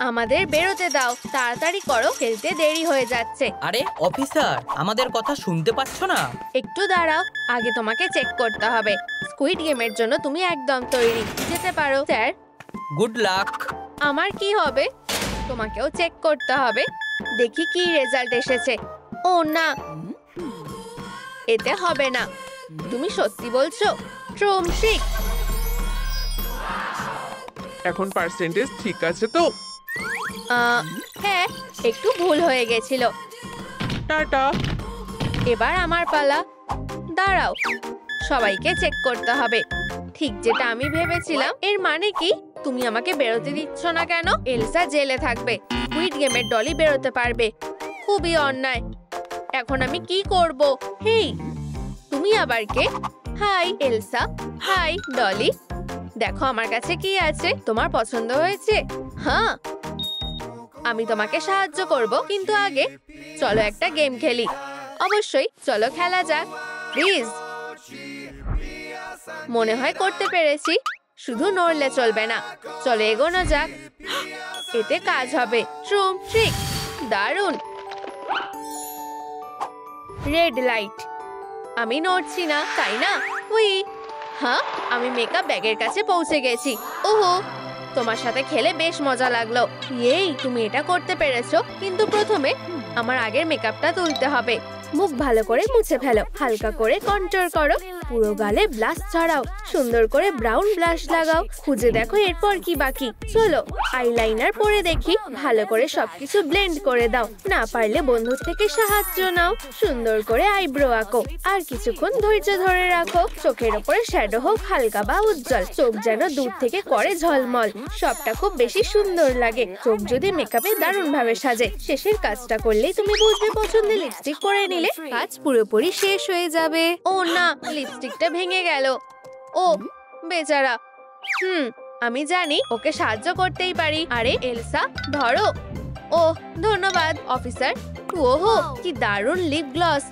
আমাদের বেরোতে দাও, তাড়াতাড়ি করো, খেলতে দেরি হয়ে যাচ্ছে। আরে অফিসার, আমাদের কথা শুনতে পাচ্ছ না? একটু দাঁড়াও, আগে তোমাকে চেক করতে হবে। স্কুইড গেমের জন্য তুমি একদম তৈরি, যেতে পারো। Sir, good luck. আমার কি হবে? তোমাকেও চেক করতে হবে। দেখি কি রেজাল্ট এসেছে। ও না, এতে হবে না। তুমি সত্যি বলছো? ট্রুমট্রিক। এখন পার্সেন্টেজ ঠিক আছে তো? হ্যাঁ, একটু ভুল হয়ে গেছিল। টাটা। এবার আমার পালা। দাঁড়াও, সবাইকে চেক করতে হবে। ঠিক যেটা আমি ভেবেছিলাম। এর মানে কি? তুমি আমাকে বেরোতে দিচ্ছ না কেন? এলসা জেলে থাকবে, স্কুইড গেমের ডলি বেরোতে পারবে। খুবই অন্যায়। এখন আমি কি করব? হেই, তুমি আবার কে? Hi Elsa. Hi Dolly. দেখো আমার কাছে কি আছে। তোমার পছন্দ হয়েছে? হ্যাঁ, আমি তোমাকে সাহায্য করব, কিন্তু আগে চলো একটা গেম খেলি। অবশ্যই, চলো খেলা যাক। প্লিজ। মনে হয় করতে পেরেছি। শুধু নড়লে চলবে না। চলো এগোনো যাক, এতে কাজ হবে। ট্রুমট্রিক। দারুণ। Red light. আমি নড়ছি না, তাই না? উই। হ্যাঁ, আমি মেকআপ ব্যাগের কাছে পৌঁছে গেছি। ওহো, তোমার সাথে খেলে বেশ মজা লাগলো। এই, তুমি এটা করতে পেরেছো, কিন্তু প্রথমে আমার আগের মেকআপটা তুলতে হবে। মুখ ভালো করে মুছে ফেলো, হালকা করে কন্ট্রোল করো, পুরো গালে ব্লাশ ছড়াও, সুন্দর করে ব্রাউন ব্লাশ লাগাও। খুঁজে দেখো এরপর কি বাকি। চলো আইলাইনার পরে দেখি। ভালো করে সবকিছু ব্লেন্ড করে দাও। না পারলে বন্ধুর থেকে সাহায্য নাও। সুন্দর করে আইব্রো আঁকো, আর কিছুক্ষণ ধৈর্য ধরে রাখো। চোখের ওপরে শ্যাডো হোক হালকা বা উজ্জ্বল, চোখ যেন দূর থেকে করে ঝলমল। সবটা খুব বেশি সুন্দর লাগে। চোখ যদি মেকআপে দারুণ ভাবে সাজে। শেষের কাজটা করলেই তুমি বুঝবে পছন্দের লিপস্টিক পরে নিলে কাজ পুরোপুরি শেষ হয়ে যাবে। ও না, লিপস্টিকটা ভেঙে গেল। ও বেচারা। আমি জানি, ওকে সাহায্য করতেই পারি। আরে এলসা, ধরো। ও ধন্যবাদ অফিসার। ওহো, কি দারুণ লিপ গ্লস।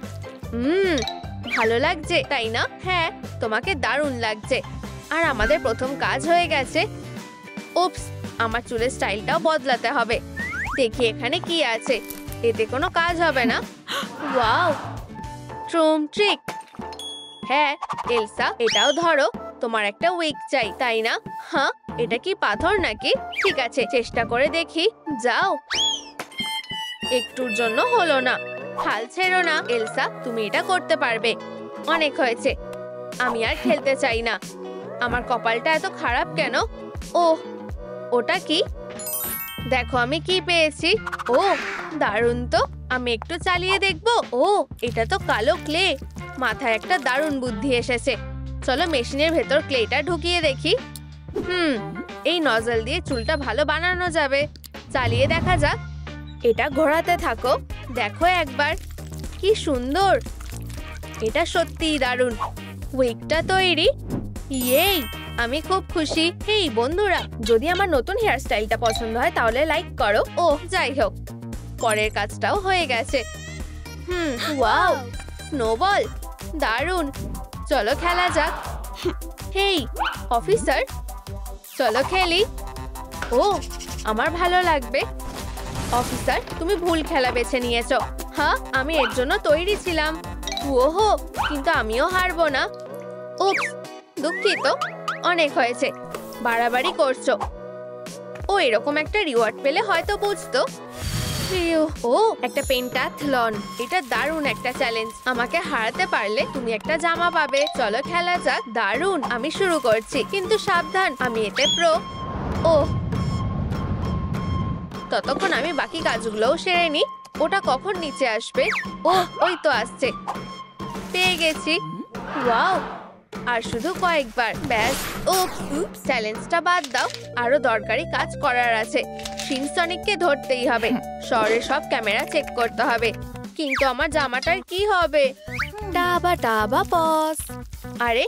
ভালো লাগছে, তাই না? হ্যাঁ, তোমাকে দারুণ লাগছে। আর আমাদের প্রথম কাজ হয়ে গেছে। উপস, আমার চুলের স্টাইলটাও বদলাতে হবে। দেখি এখানে কি আছে। এতে কোনো কাজ হবে না। ওয়াও, ট্রুমট্রিক। হ্যাঁ এলসা, এটাও ধরো। তোমার একটা উইক চাই, তাই না? হ্যাঁ, এটা কি পাথর নাকি? ঠিক আছে, চেষ্টা করে দেখি। যাও। একটুর জন্য হলো না। হাল ছেড়ো না এলসা, তুমি এটা করতে পারবে। অনেক হয়েছে, আমি আর খেলতে চাই না। আমার কপালটা এত খারাপ কেন? ওহ, ওটা কি? দেখো আমি কি পেয়েছি। ও দারুণ তো। আমি একটু চালিয়ে দেখবো। ও, এটা তো কালো ক্লে। মাথায় একটা দারুণ বুদ্ধি এসেছে। চলো মেশিনের ভেতর ক্লেটা ঢুকিয়ে দেখি। এই নজল দিয়ে চুলটা ভালো বানানো যাবে। চালিয়ে দেখা যাক। এটা ঘোরাতে থাকো। দেখো একবার, কি সুন্দর। এটা সত্যিই দারুণ। উইকটা তৈরি। ইয়েই, আমি খুব খুশি। হেই বন্ধুরা, যদি আমার নতুন হেয়ার স্টাইলটা পছন্দ হয় তাহলে লাইক করো। ও যাই হোক, পরের কাজটাও হয়ে গেছে। ওয়াও, স্নোবল, দারুণ। চলো খেলা যাক। হেই অফিসার, চলো খেলি। ও, আমার ভালো লাগবে। অফিসার, তুমি ভুল খেলা বেছে নিয়েছো। হ্যাঁ, আমি এর জন্য তৈরি ছিলাম। ওহো, কিন্তু আমিও হারবো না। উপস, দুঃখিত। অনেক হয়েছে, বাড়াবাড়ি করছো। ও এরকম একটা রিওয়ার্ড পেলে হয়তো বুঝতো। ও একটা পেন্টাথলন। এটা দারুণ একটা চ্যালেঞ্জ। আমাকে হারাতে পারলে তুমি একটা জামা পাবে। চলো খেলা যাক। দারুণ, আমি শুরু করছি, কিন্তু সাবধান, আমি এতে প্রো। ও, ততক্ষণ আমি বাকি কাজগুলোও সেরে নি। ওটা কখন নিচে আসবে? ও, ওই তো আসছে। পেয়ে গেছি। ওয়াও, আর শুধু কয়েকবার, ব্যাস। ও, চ্যালেঞ্জটা বাদ দাও, আরো দরকারি কাজ করার আছে। সিনসনিককে ধরতেই হবে। শহরের সব ক্যামেরা চেক করতে হবে। কিন্তু আমার জামাটার কি হবে? টাবা টাবা পস। আরে,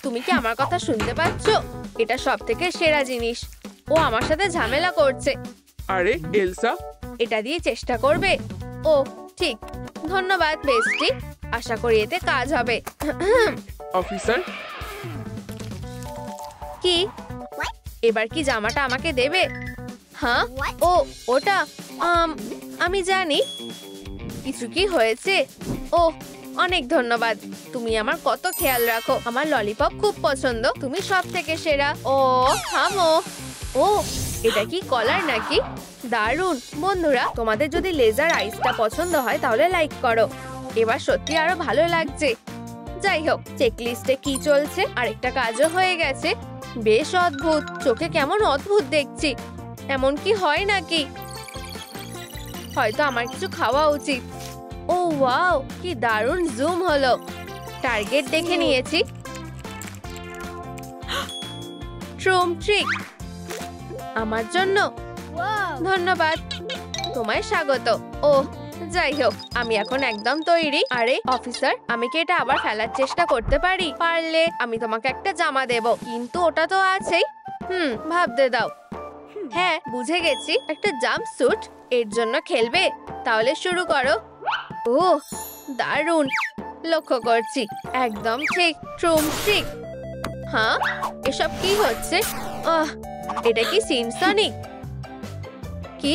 তুমি কি আমার কথা শুনতে পাচ্ছ? এটা সব থেকে সেরা জিনিস। ও আমার সাথে ঝামেলা করছে। আরে এলসা, এটা দিয়ে চেষ্টা করবে? ও ঠিক, ধন্যবাদ বেস্টি। আশা করি এতে কাজ হবে। অফিসার, কি এবার কি জামাটা আমাকে দেবে? হ্যাঁ ও ওটা আমি জানি কিছু কি হয়েছে। ও অনেক ধন্যবাদ, তুমি আমার কত খেয়াল রাখো। আমার ললিপপ খুব পছন্দ, তুমি সব থেকে সেরা। ও থামো। ও এটা কি কলার নাকি? দারুণ। বন্ধুরা, তোমাদের যদি লেজার আইসটা পছন্দ হয় তাহলে লাইক করো। এবার সত্যি আরো ভালো লাগছে। যাই হোক, চেকলিস্টে কি চলছে? আরেকটা কাজও হয়ে গেছে। বেশ অদ্ভুত, চোখে কেমন অদ্ভুত দেখছি। এমন কি হয় নাকি? হয়তো আমার কিছু খাওয়া উচিত। ও ওয়াও, কি দারুণ জুম হলো। টার্গেট দেখে নিয়েছি। ট্রুম ট্রিক আমার জন্য। ধন্যবাদ, তোমায় স্বাগত। ও যাই হোক, আমি এখন একদম তৈরি। আরে অফিসার, আমি কি এটা আবার ফেলার চেষ্টা করতে পারি? পারলে আমি তোমাকে একটা জামা দেব, কিন্তু ওটা তো আছেই। ভাবতে দাও। হ্যাঁ, বুঝে গেছি, একটা জাম্প স্যুট। এর জন্য খেলবে? তাহলে শুরু করো। ও দারুণ, লক্ষ্য করছি। একদম ঠিক, ট্রুম ঠিক। হ্যাঁ, এসব কি হচ্ছে? এটা কি সিনসনিক? কি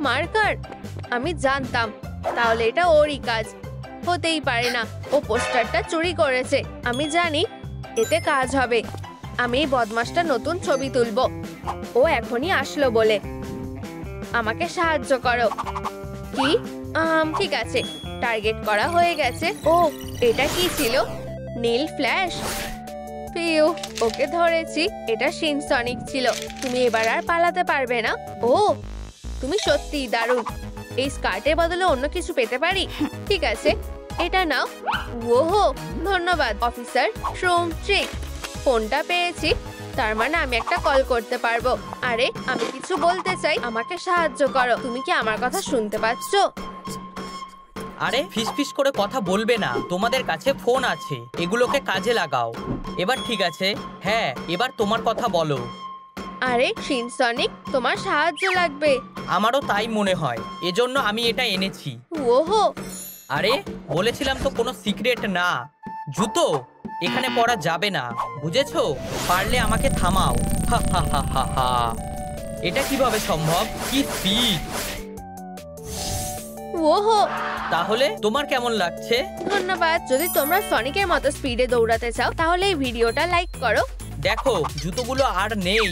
মার্কার? আমি জানতাম, তাহলে এটা ওরই কাজ। হতেই পারে না, ও পোস্টারটা চুরি করেছে। আমি জানি এতে কাজ হবে। আমি এই বদমাসটা নতুন ছবি তুলবো। ও এখনই আসলো বলে। আমাকে সাহায্য করো। কি? ঠিক আছে, টার্গেট করা হয়ে গেছে। ও এটা কি ছিল? নীল ফ্ল্যাশ। পিউ, ওকে ধরেছি। এটা সিনসনিক ছিল। তুমি এবার আর পালাতে পারবে না। ও তুমি সত্যিই দারুণ। এই স্কার্টের বদলে অন্য কিছু পেতে পারি? ঠিক আছে, এটা নাও। ওহো ধন্যবাদ অফিসার। ট্রুম ট্রিক। ফোনটা পেয়েছি, তার মানে আমি একটা কল করতে পারবো। আরে আমি কিছু বলতে চাই, আমাকে সাহায্য করো। তুমি কি আমার কথা শুনতে পাচ্ছ? আরে ফিসফিস করে কথা বলবে না, তোমাদের কাছে ফোন আছে, এগুলোকে কাজে লাগাও। এবার ঠিক আছে। হ্যাঁ, এবার তোমার কথা বলো। আরে সিনসনিক, তোমার সাহায্য লাগবে। আমারও তাই মনে হয়, এজন্য আমি এটা এনেছি। ওহো, আরে বলেছিলাম তো কোনো সিক্রেট না। জুতো এখানে পরা যাবে না, বুঝেছো? পারলে আমাকে থামাও। হা হা হা হা হা। এটা কিভাবে সম্ভব? কি স্পিড! ওহো তাহলে তোমার কেমন লাগছে? ধন্যবাদ। যদি তোমরা সনিকের মতো স্পিডে দৌড়াতে চাও তাহলে এই ভিডিওটা লাইক করো। দেখো, জুতোগুলো আর নেই।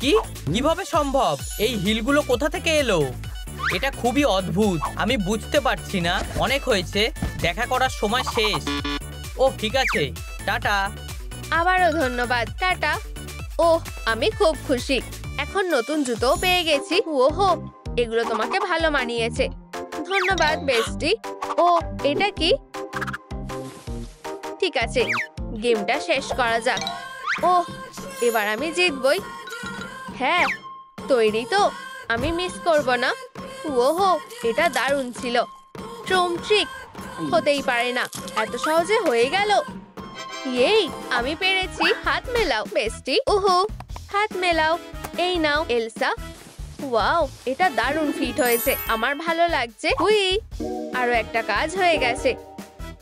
কি? কিভাবে সম্ভব? এই হিলগুলো কোথা থেকে এলো? এটা খুবই অদ্ভুত, আমি বুঝতে পারছি না। অনেক হয়েছে, দেখা করার সময় শেষ। ও ঠিক আছে, টাটা। আবারও ধন্যবাদ, টাটা। ওহ, আমি খুব খুশি। এখন নতুন জুতোও পেয়ে গেছি। ওহো, এগুলো তোমাকে ভালো মানিয়েছে। ধন্যবাদ বেস্টি। ও এটা কি? ঠিক আছে, গেমটা শেষ করা যাক। ওহ, এবার আমি জিতবই। হ্যাঁ, তৈরি তো? আমি মিস করব না। ওহো, এটা দারুণ ছিল। ট্রুম ট্রিক। হতেই পারে না, এত সহজে হয়ে গেল। এই আমি পেরেছি। হাত মেলাও বেস্টি। ওহো, হাত মেলাও। এই নাও এলসা। ওয়াও, এটা দারুণ ফিট হয়েছে, আমার ভালো লাগছে। হুই, আরো একটা কাজ হয়ে গেছে।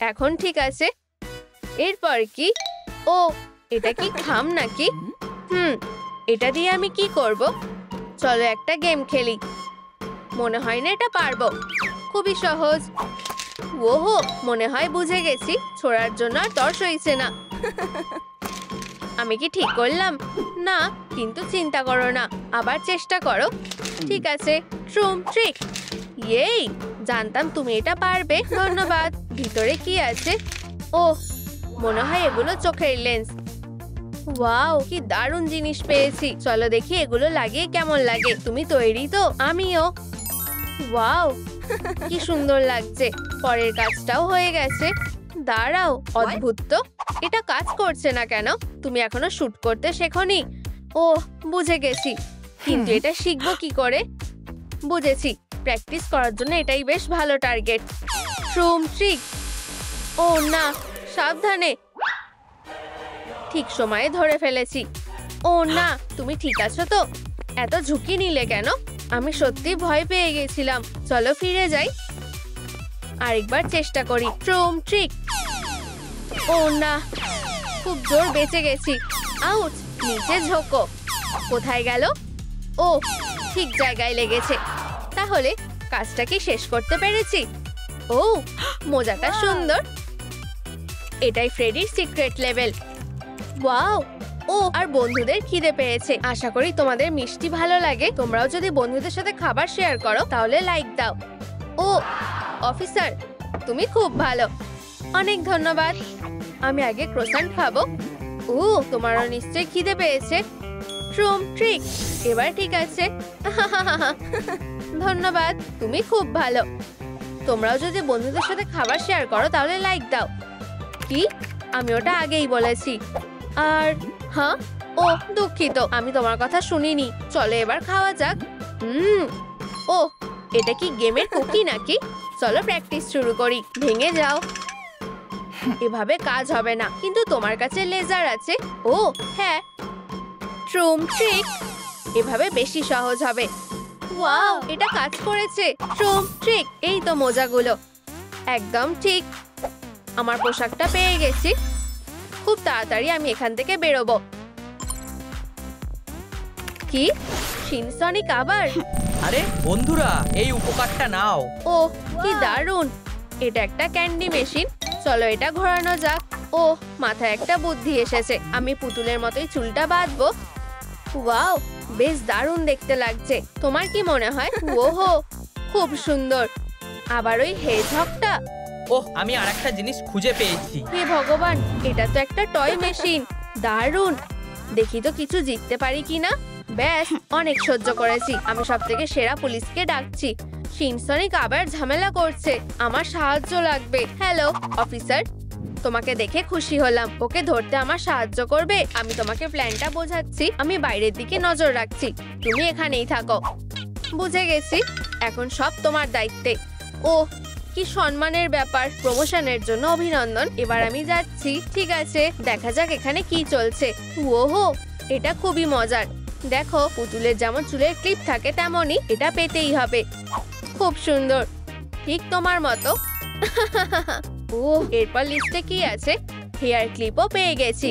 এখন ঠিক আছে, এরপর কি? ও এটা কি খাম নাকি? এটা দিয়ে আমি কি করব? চলো একটা গেম খেলি। মনে হয় না এটা পারবো। খুবই সহজ। ওহো, মনে হয় বুঝে গেছি। ছোড়ার জন্য আর তর সইছে না। আমি কি ঠিক করলাম? না, কিন্তু চিন্তা করো না, আবার চেষ্টা করো। ঠিক আছে, ট্রুম ট্রিক। এই জানতাম তুমি এটা পারবে। ধন্যবাদ। ভিতরে কি আছে? ওহ, মনে হয় এগুলো চোখের লেন্স। ওয়াও, কি দারুণ জিনিস পেয়েছি। চলো দেখি এগুলো লাগিয়ে কেমন লাগে। তুমি তৈরি তো? আমিও। ওয়াও, কি সুন্দর লাগছে। পরের কাজটাও হয়ে গেছে। দাঁড়াও, অদ্ভুত তো, এটা কাজ করছে না কেন? তুমি এখনো শুট করতে শেখোনি? ওহ, বুঝে গেছি, কিন্তু এটা শিখবো কি করে? বুঝেছি, প্র্যাকটিস করার জন্য এটাই বেশ ভালো টার্গেট। ট্রুম ট্রিক। ও না, সাবধানে। ঠিক সময়ে ধরে ফেলেছি। ও না, তুমি ঠিক আছো তো? এত ঝুঁকি নিলে কেন? আমি সত্যি ভয় পেয়ে গেছিলাম। চলো ফিরে যাই, আরেকবার চেষ্টা করি। ট্রুম ট্রিক। ও না, খুব জোর বেঁচে গেছি। আউট, নিচে ঝোঁকো। কোথায় গেল? ও ঠিক জায়গায় লেগেছে। তাহলে কাজটা কি শেষ করতে পেরেছি? ও, মোজাটা সুন্দর। এটাই ফ্রেডির সিক্রেট লেভেল। ওয়াও! ও, আর বন্ধুদের খিদে পেয়েছে। আশা করি তোমাদের মিষ্টি ভালো লাগে। তোমরাও যদি বন্ধুদের সাথে খাবার শেয়ার করো তাহলে লাইক দাও। ও অফিসার, তুমি খুব ভালো, অনেক ধন্যবাদ। আমি আগে ক্রোসান্ট খাবো। ও, তোমারও নিশ্চয়ই খিদে পেয়েছে। ট্রুম ট্রিক, এবার ঠিক আছে। ধন্যবাদ, তুমি খুব ভালো। তোমরাও যদি বন্ধুদের সাথে খাবার শেয়ার করো তাহলে লাইক দাও। কি? আমি ওটা আগেই বলেছি। আর হ্যাঁ, ও দুঃখিত, আমি তোমার কথা শুনিনি। চলো এবার খাওয়া যাক। ও, এটা কি গেমের কুকি নাকি? চলো প্র্যাকটিস শুরু করি। ভেঙে যাও। এভাবে কাজ হবে না, কিন্তু তোমার কাছে লেজার আছে। ও হ্যাঁ, ট্রুম ট্রিক, এভাবে বেশি সহজ হবে। ওয়াও, এটা কাজ করেছে। ট্রুম ট্রিক, এই তো মোজাগুলো। একদম ঠিক, আমার পোশাকটা পেয়ে গেছি। খুব তাড়াতাড়ি আমি এখান থেকে বেরোবো। কি? শিনসনিক আবার? আরে বন্ধুরা, এই উপকারটা নাও। ও কি দারুণ! এটা একটা ক্যান্ডি মেশিন। চলো এটা ঘোরানো যাক। ও, মাথায় একটা বুদ্ধি এসেছে। আমি পুতুলের মতোই চুলটা বাঁধবো। ওয়াও, বেশ দারুণ দেখতে লাগছে। তোমার কি মনে হয়? ওহো, খুব সুন্দর। আবার ওই হেজহগটা। ওহ, আমি আরেকটা জিনিস খুঁজে পেয়েছি। হে ভগবান, এটা তো একটা টয় মেশিন। দারুণ! দেখি তো কিছু জিততে পারি কিনা। ব্যাস, অনেক সহ্য করেছি। আমি সবথেকে সেরা পুলিশকে ডাকছি। শিনসনিক আবার ঝামেলা করছে। আমার সাহায্য লাগবে। হ্যালো অফিসার, তোমাকে দেখে খুশি হলাম। ওকে ধরতে আমার সাহায্য করবে? আমি তোমাকে প্ল্যানটা বোঝাচ্ছি। আমি বাইরের দিকে নজর রাখছি, তুমি এখানেই থাকো। বুঝে গেছি, এখন সব তোমার দায়িত্বে। ও কি সম্মানের ব্যাপার। প্রমোশনের জন্য অভিনন্দন। এবার আমি যাচ্ছি। ঠিক আছে, দেখা যাক এখানে কি চলছে। ওহো, এটা খুবই মজার। দেখো, পুতুলের যেমন চুলের ক্লিপ থাকে তেমনই এটা পেতেই হবে। খুব সুন্দর, ঠিক তোমার মতো। ও, এরপর লিস্টে কি আছে? হেয়ার ক্লিপও পেয়ে গেছি।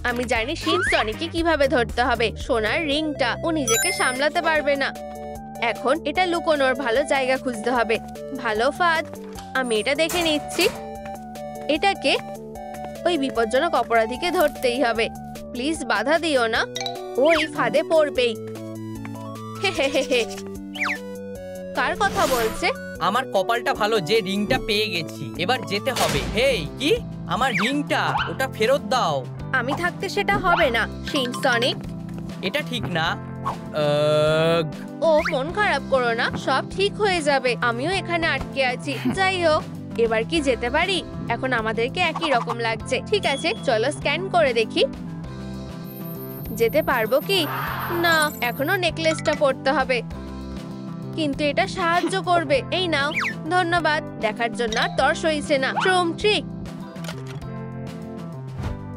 আমি জানি শিনসনিকে কিভাবে ধরতে হবে। সোনার রিংটা, ও নিজেকে সামলাতে পারবে না। এখন এটা লুকোনোর ভালো জায়গা খুঁজতে হবে। ভালো ফাঁদ, আমি এটা দেখে নিচ্ছি। এটাকে ওই বিপজ্জনক অপরাধীকে ধরতেই হবে। প্লিজ বাধা দিও না, ও এই ফাঁদে পড়বেই। হে হে হে হে। কার কথা বলছে? আমার কপালটা ভালো যে রিংটা পেয়ে গেছি। এবার যেতে হবে। হেই, কি? আমার রিংটা, ওটা ফেরত দাও। আমি থাকতে সেটা হবে না শিনসনিক। এটা ঠিক না। ও, মন খারাপ করো না, সব ঠিক হয়ে যাবে। আমিও এখানে আটকে আছি। যাই হোক, এবার কি যেতে পারি? এখন আমাদেরকে একই রকম লাগছে। ঠিক আছে, চলো স্ক্যান করে দেখি। যেতে পারবো কি না? এখনো নেকলেসটা পরতে হবে, কিন্তু এটা সাহায্য করবে। এই নাও। ধন্যবাদ। দেখার জন্য আর তর সইছে না। ট্রুম ট্রিক।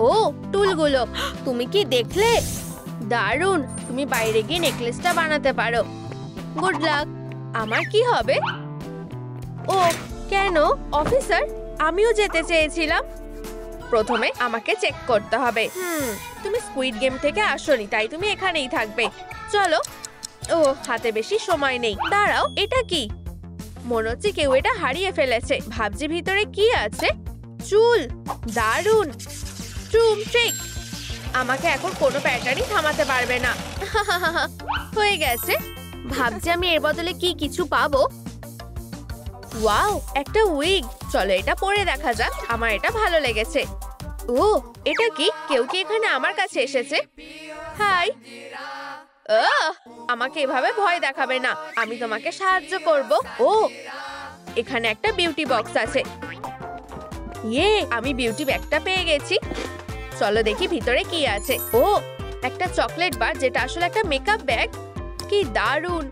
ও, টুলগুলো তুমি কি দেখলে? দারুণ, তুমি বাইরে গিয়ে নেকলেসটা বানাতে পারো। Good luck. আমার কি হবে? ও কেন অফিসার, আমিও যেতে চেয়েছিলাম। প্রথমে আমাকে চেক করতে হবে। তুমি স্কুইড গেম থেকে আসোনি, তাই তুমি এখানেই থাকবে। চলো। ও, হাতে বেশি সময় নেই। দাঁড়াও, এটা কি? মনে হচ্ছে কেউ এটা হারিয়ে ফেলেছে। ভাবছি ভিতরে কি আছে। চুল, দারুণ। ট্রুম ট্রিক, আমাকে এখন কোনো প্যাটার্নই থামাতে পারবে না। হয়ে গেছে। ভাবছি আমি এর বদলে কি কিছু পাবো। ওয়াও, একটা উইগ। চলো এটা পরে দেখা যাক। আমার এটা ভালো লেগেছে। ও, এটা কি? কেউ কি এখানে আমার কাছে এসেছে? হাই। আমাকে এভাবে ভয় দেখাবে না, আমি তোমাকে সাহায্য করব। ও, এখানে একটা বিউটি বক্স আছে। ইয়ে, আমি বিউটি ব্যাগটা পেয়ে গেছি। চলো দেখি ভিতরে কি আছে। ও, একটা চকলেট বার, যেটা আসলে একটা মেকআপ ব্যাগ। কি দারুণ।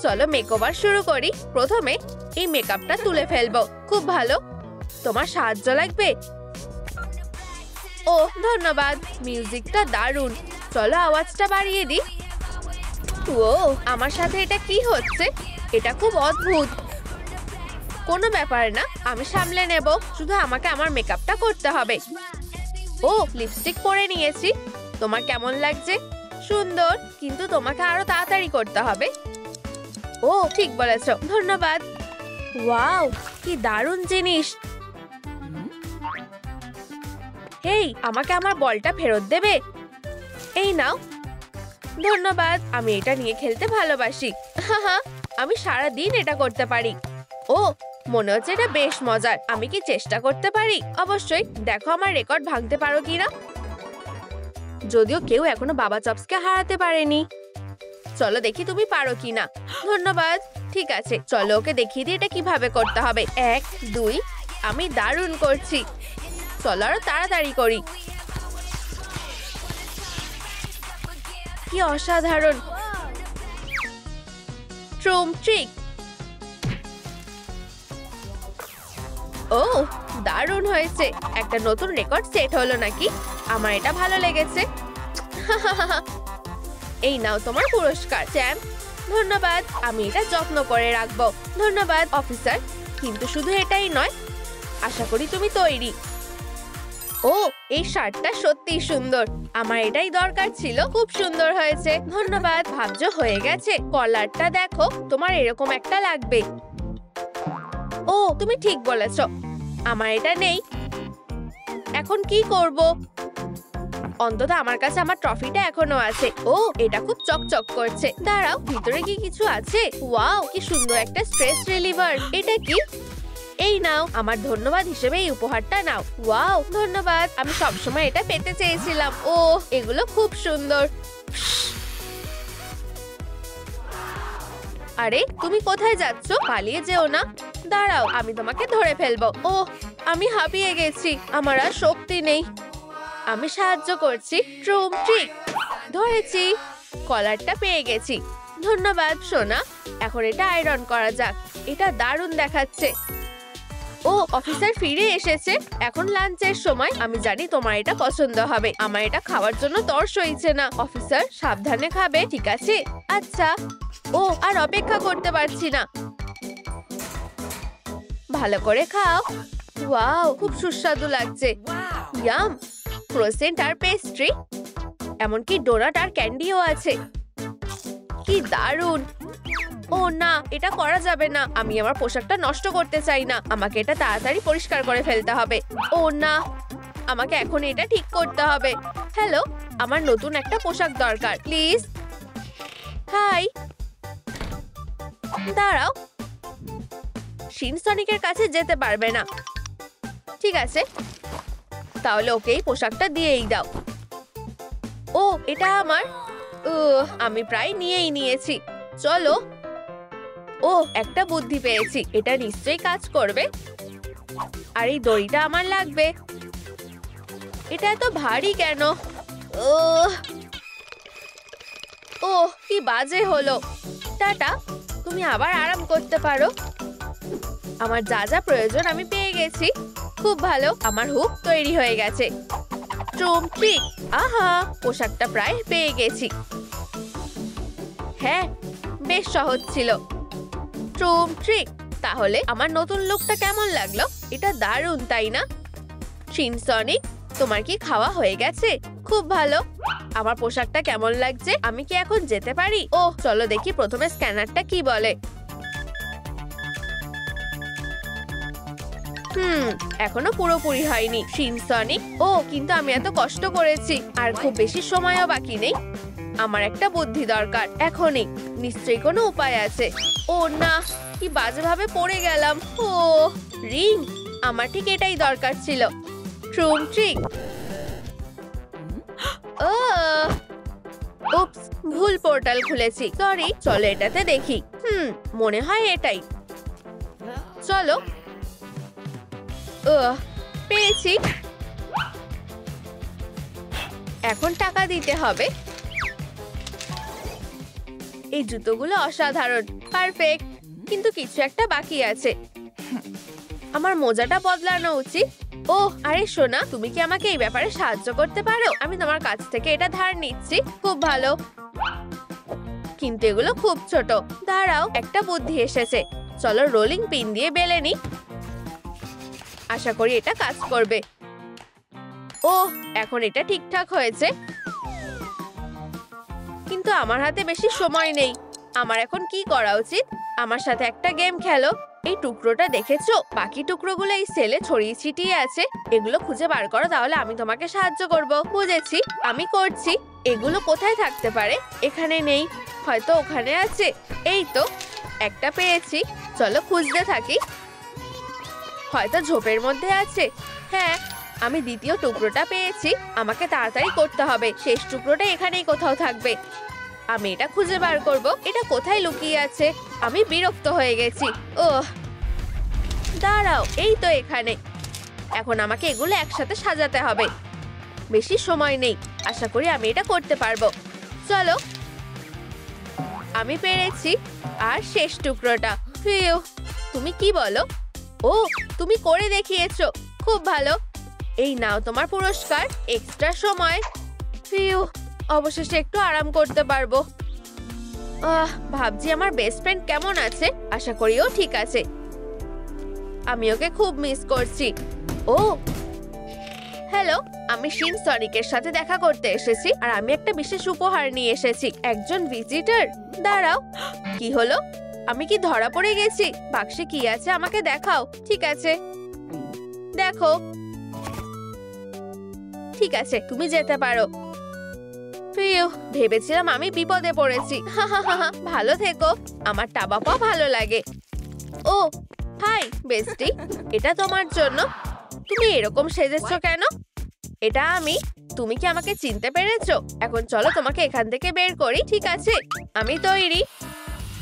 চলো মেকওভার শুরু করি। প্রথমে এই মেকআপটা তুলে ফেলবো। খুব ভালো। তোমার সাহায্য লাগবে? ও ধন্যবাদ। মিউজিকটা দারুণ। চলো আওয়াজটা বাড়িয়ে দিই। ও, আমার সাথে এটা কি হচ্ছে? এটা খুব অদ্ভুত। কোনো ব্যাপার না, আমি সামলে নেব। শুধু আমাকে আমার মেকআপটা করতে হবে। ও, লিপস্টিক পরে নিয়েছি। তোমার কেমন লাগছে? সুন্দর, কিন্তু তোমাকে আরো তাড়াতাড়ি করতে হবে। ও ঠিক বলেছো, ধন্যবাদ। ওয়াও, কি দারুণ জিনিস। হেই, আমাকে আমার বলটা ফেরত দেবে? এই নাও। ধন্যবাদ, আমি এটা নিয়ে খেলতে ভালোবাসি। হাহা, আমি সারা দিন এটা করতে পারি। ও, মনে হচ্ছে এটা বেশ মজার। আমি কি চেষ্টা করতে পারি? অবশ্যই। দেখো আমার রেকর্ড ভাঙতে পারো কিনা। যদিও কেউ এখনো বাবা চপসকে হারাতে পারেনি। চলো দেখি তুমি পারো কিনা। ধন্যবাদ। ঠিক আছে, চলো ওকে দেখিয়ে দিই এটা কিভাবে করতে হবে। 1 2। আমি দারুণ করছি। চলো আরো তাড়াতাড়ি করি। কি অসাধারণ। ট্রুম ট্রিক। ও, দারুণ হয়েছে। একটা নতুন রেকর্ড সেট হলো নাকি? আমার এটা ভালো লেগেছে। এই নাও তোমার পুরস্কার, চ্যাম্প। ধন্যবাদ, আমি এটা যত্ন করে রাখবো। ধন্যবাদ অফিসার। কিন্তু শুধু এটাই নয়, আশা করি তুমি তৈরি। ও, এই শার্টটা সত্যিই সুন্দর। আমার এটাই দরকার ছিল। খুব সুন্দর হয়েছে। ধন্যবাদ। ভাবছো হয়ে গেছে? কলারটা দেখো, তোমার এরকম একটা লাগবে। ও, তুমি ঠিক বলেছো। আমার এটা নেই। এখন কি করব? অন্তত আমার কাছে আমার ট্রফিটা এখনো আছে। ও, এটা খুব চকচক করছে। দাঁড়াও, ভিতরে কি কিছু আছে? ওয়াও, কি সুন্দর একটা স্ট্রেস রিলিভার। এটা কি? এই নাও, আমার ধন্যবাদ হিসেবে এই উপহারটা নাও। ওয়াও, ধন্যবাদ। আমি সবসময় এটা পেতে চেয়েছিলাম। ও, এগুলো খুব সুন্দর। আরে, তুমি কোথায় যাচ্ছ? পালিয়ে যেও না। দাঁড়াও, আমি তোমাকে ধরে ফেলবো। ও, আমি হাঁপিয়ে গেছি। আমার আর শক্তি নেই। আমি সাহায্য করছি। ট্রুম ট্রিক। ধরেছি। কলারটা পেয়ে গেছি। ধন্যবাদ সোনা। এখন এটা আয়রন করা যাক। এটা দারুণ দেখাচ্ছে। ও, অফিসার ফিরে এসেছে। এখন লাঞ্চের সময়। আমি জানি তোমার এটা পছন্দ হবে। আমার এটা খাওয়ার জন্য তর সইছে না। অফিসার, সাবধানে খাবে, ঠিক আছে? আচ্ছা। ও, আর অপেক্ষা করতে পারছি না। ভালো করে খাও। ওয়াও, খুব সুস্বাদু লাগছে। ইয়াম। ক্রোসেন্ট আর পেস্ট্রি, এমনকি ডোনাট আর ক্যান্ডিও আছে। কি দারুণ। ও না, এটা করা যাবে না। আমি আমার পোশাকটা নষ্ট করতে চাই না। আমাকে এটা তাড়াতাড়ি পরিষ্কার করে ফেলতে হবে। ও না, আমাকে এখন এটা ঠিক করতে হবে। হ্যালো, আমার নতুন একটা পোশাক দরকার, প্লিজ। হাই। দাঁড়াও, শিনসনিকের কাছে যেতে পারবে না। ঠিক আছে, তাহলে ওকে এই পোশাকটা দিয়েই দাও। ও, এটা আমার। আমি প্রায় নিয়েই নিয়েছি। চলো। ও, একটা বুদ্ধি পেয়েছি। এটা নিশ্চয়ই কাজ করবে। আর এই দড়িটা আমার লাগবে। এটা এত ভারী কেন? ও, কি বাজে হলো। টাটা, তুমি আবার আরাম করতে পারো। আমার যা যা প্রয়োজন আমি পেয়ে গেছি। খুব ভালো, আমার হুক তৈরি হয়ে গেছে। ট্রুম ট্রিক। আহা, পোশাকটা প্রায় পেয়ে গেছি। হ্যাঁ, বেশ সহজ ছিল। ট্রুম ট্রিক। তাহলে আমার নতুন লুকটা কেমন লাগলো? এটা দারুণ, তাই না? শিনসনিক, তোমার কি খাওয়া হয়ে গেছে? খুব ভালো। আমার পোশাকটা কেমন লাগছে? আমি কি এখন যেতে পারি? ও, চলো দেখি প্রথমে স্ক্যানারটা কি বলে। এখনো পুরোপুরি হয়নি। শিনসনিক। ও, কিন্তু আমি এত কষ্ট করেছি। আর খুব বেশি সময়ও বাকি নেই। আমার একটা বুদ্ধি দরকার এখনই। নিশ্চয়ই কোনো উপায় আছে। ও না, কি বাজেভাবে পড়ে গেলাম। ও, রিং। আমার ঠিক এটাই দরকার ছিল। ট্রুম ট্রিক। উপস, ভুল পোর্টাল খুলেছি। সরি, চলো এটাতে দেখি। মনে হয় এটাই। চলো। পেয়েছি। এখন টাকা দিতে হবে। এই জুতোগুলো অসাধারণ। পারফেক্ট। কিন্তু কিছু একটা বাকি আছে। আমার মোজাটা বদলানো উচিত। ও, আরে সোনা, তুমি কি আমাকে এই ব্যাপারে সাহায্য করতে পারো? আমি তোমার কাছ থেকে এটা ধার নিচ্ছি। খুব ভালো, কিন্তু এগুলো খুব ছোট। দাঁড়াও, একটা বুদ্ধি এসেছে। চলো রোলিং পিন দিয়ে বেলে নি। আশা করি এটা কাজ করবে। ও, এখন এটা ঠিকঠাক হয়েছে। কিন্তু আমার হাতে বেশি সময় নেই। আমার এখন কি করা উচিত? আমার সাথে একটা গেম খেলো। এই টুকরোটা দেখেছো? বাকি টুকরোগুলো এই সেলে ছড়িয়ে ছিটিয়ে আছে। এগুলো খুঁজে বার করো, তাহলে আমি তোমাকে সাহায্য করব। বুঝেছি, আমি করছি। এগুলো কোথায় থাকতে পারে? এখানে নেই, হয়তো ওখানে আছে। এই তো, একটা পেয়েছি। চলো খুঁজতে থাকি। হয়তো ঝোপের মধ্যে আছে। হ্যাঁ, আমি দ্বিতীয় টুকরোটা পেয়েছি। আমাকে তাড়াতাড়ি করতে হবে। শেষ টুকরোটা এখানেই কোথাও থাকবে। আমি এটা খুঁজে বার করব। এটা কোথায় লুকিয়ে আছে? আমি বিরক্ত হয়ে গেছি। ওহ, দাঁড়াও, এই তো এখানে। এখন আমাকে এগুলো একসাথে সাজাতে হবে। বেশি সময় নেই। আশা করি আমি এটা করতে পারবো। চলো, আমি পেরেছি। আর শেষ টুকরোটা। ফিউ, তুমি কি বলো? ও, তুমি করে দেখিয়েছো। খুব ভালো। এই নাও তোমার পুরস্কার। এক্সট্রা সময়। ফিউ, অবশেষে একটু আরাম করতে পারবো। ভাবছি আমার বেস্ট ফ্রেন্ড কেমন আছে। আশা করি ও ঠিক আছে। আমি ওকে খুব মিস করছি। ও হ্যালো, আমি শিন সনিকের সাথে দেখা করতে এসেছি। আর আমি একটা বিশেষ উপহার নিয়ে এসেছি। একজন ভিজিটর। দাঁড়াও, কি হলো? আমি কি ধরা পড়ে গেছি? বাক্সে কি আছে আমাকে দেখাও। ঠিক আছে, দেখো। ঠিক আছে, তুমি যেতে পারো। ভেবেছিলাম আমি বিপদে পড়েছি। ভালো থেকো। আমার টাবাপা ভালো লাগে। ও হাই বেস্টি, এটা তোমার জন্য। তুমি এরকম সেজেছো কেন? এটা আমি। তুমি কি আমাকে চিনতে পেরেছো? এখন চলো তোমাকে এখান থেকে বের করি। ঠিক আছে, আমি তৈরি।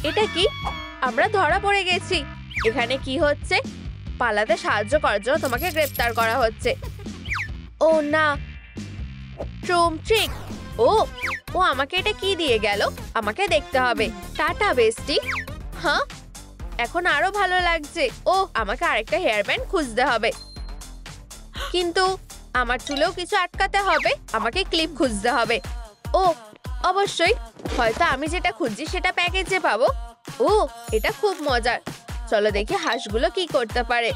এটা কি? আমরা ধরা পড়ে গেছি। এখানে কি হচ্ছে? পালাতে সাহায্য করার জন্য তোমাকে গ্রেফতার করা হচ্ছে। ও না, ট্রুম ট্রিক। ও ও আমাকে এটা কি দিয়ে গেল? আমাকে দেখতে হবে। টাটা বেস্টি। হ্যাঁ, এখন আরো ভালো লাগছে। ও, আমাকে আরেকটা হেয়ার ব্যান্ড খুঁজতে হবে। কিন্তু আমার চুলেও কিছু আটকাতে হবে। আমাকে ক্লিপ খুঁজতে হবে। ও অবশ্যই, হয়তো আমি যেটা খুঁজছি সেটা প্যাকেজে পাবো। ও, এটা খুব মজার। চলো দেখি হাঁসগুলো কি করতে পারে।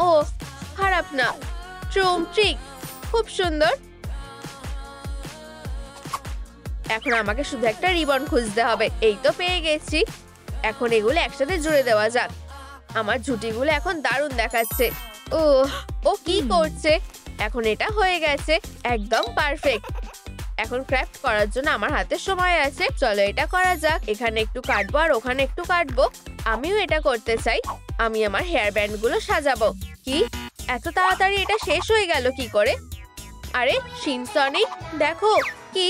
ও, খারাপ না। ট্রুম ট্রিক, খুব সুন্দর। এখন আমাকে শুধু একটা রিবন খুঁজতে হবে। এই তো পেয়ে গেছি। এখন এগুলো একসাথে জুড়ে দেওয়া যাক। আমার ঝুঁটিগুলো এখন দারুণ দেখাচ্ছে। ও ও কি করছে? এখন এটা হয়ে গেছে। একদম পারফেক্ট। এখন ক্রাফট করার জন্য আমার হাতে সময় আছে। চলো এটা করা যাক। এখানে একটু কাটবো আর ওখানে একটু কাটবো। আমিও এটা করতে চাই। আমি আমার হেয়ার ব্যান্ড গুলো সাজাবো। কি, এত তাড়াতাড়ি এটা শেষ হয়ে গেল কি করে? আরে শিন সনিক, দেখো কি,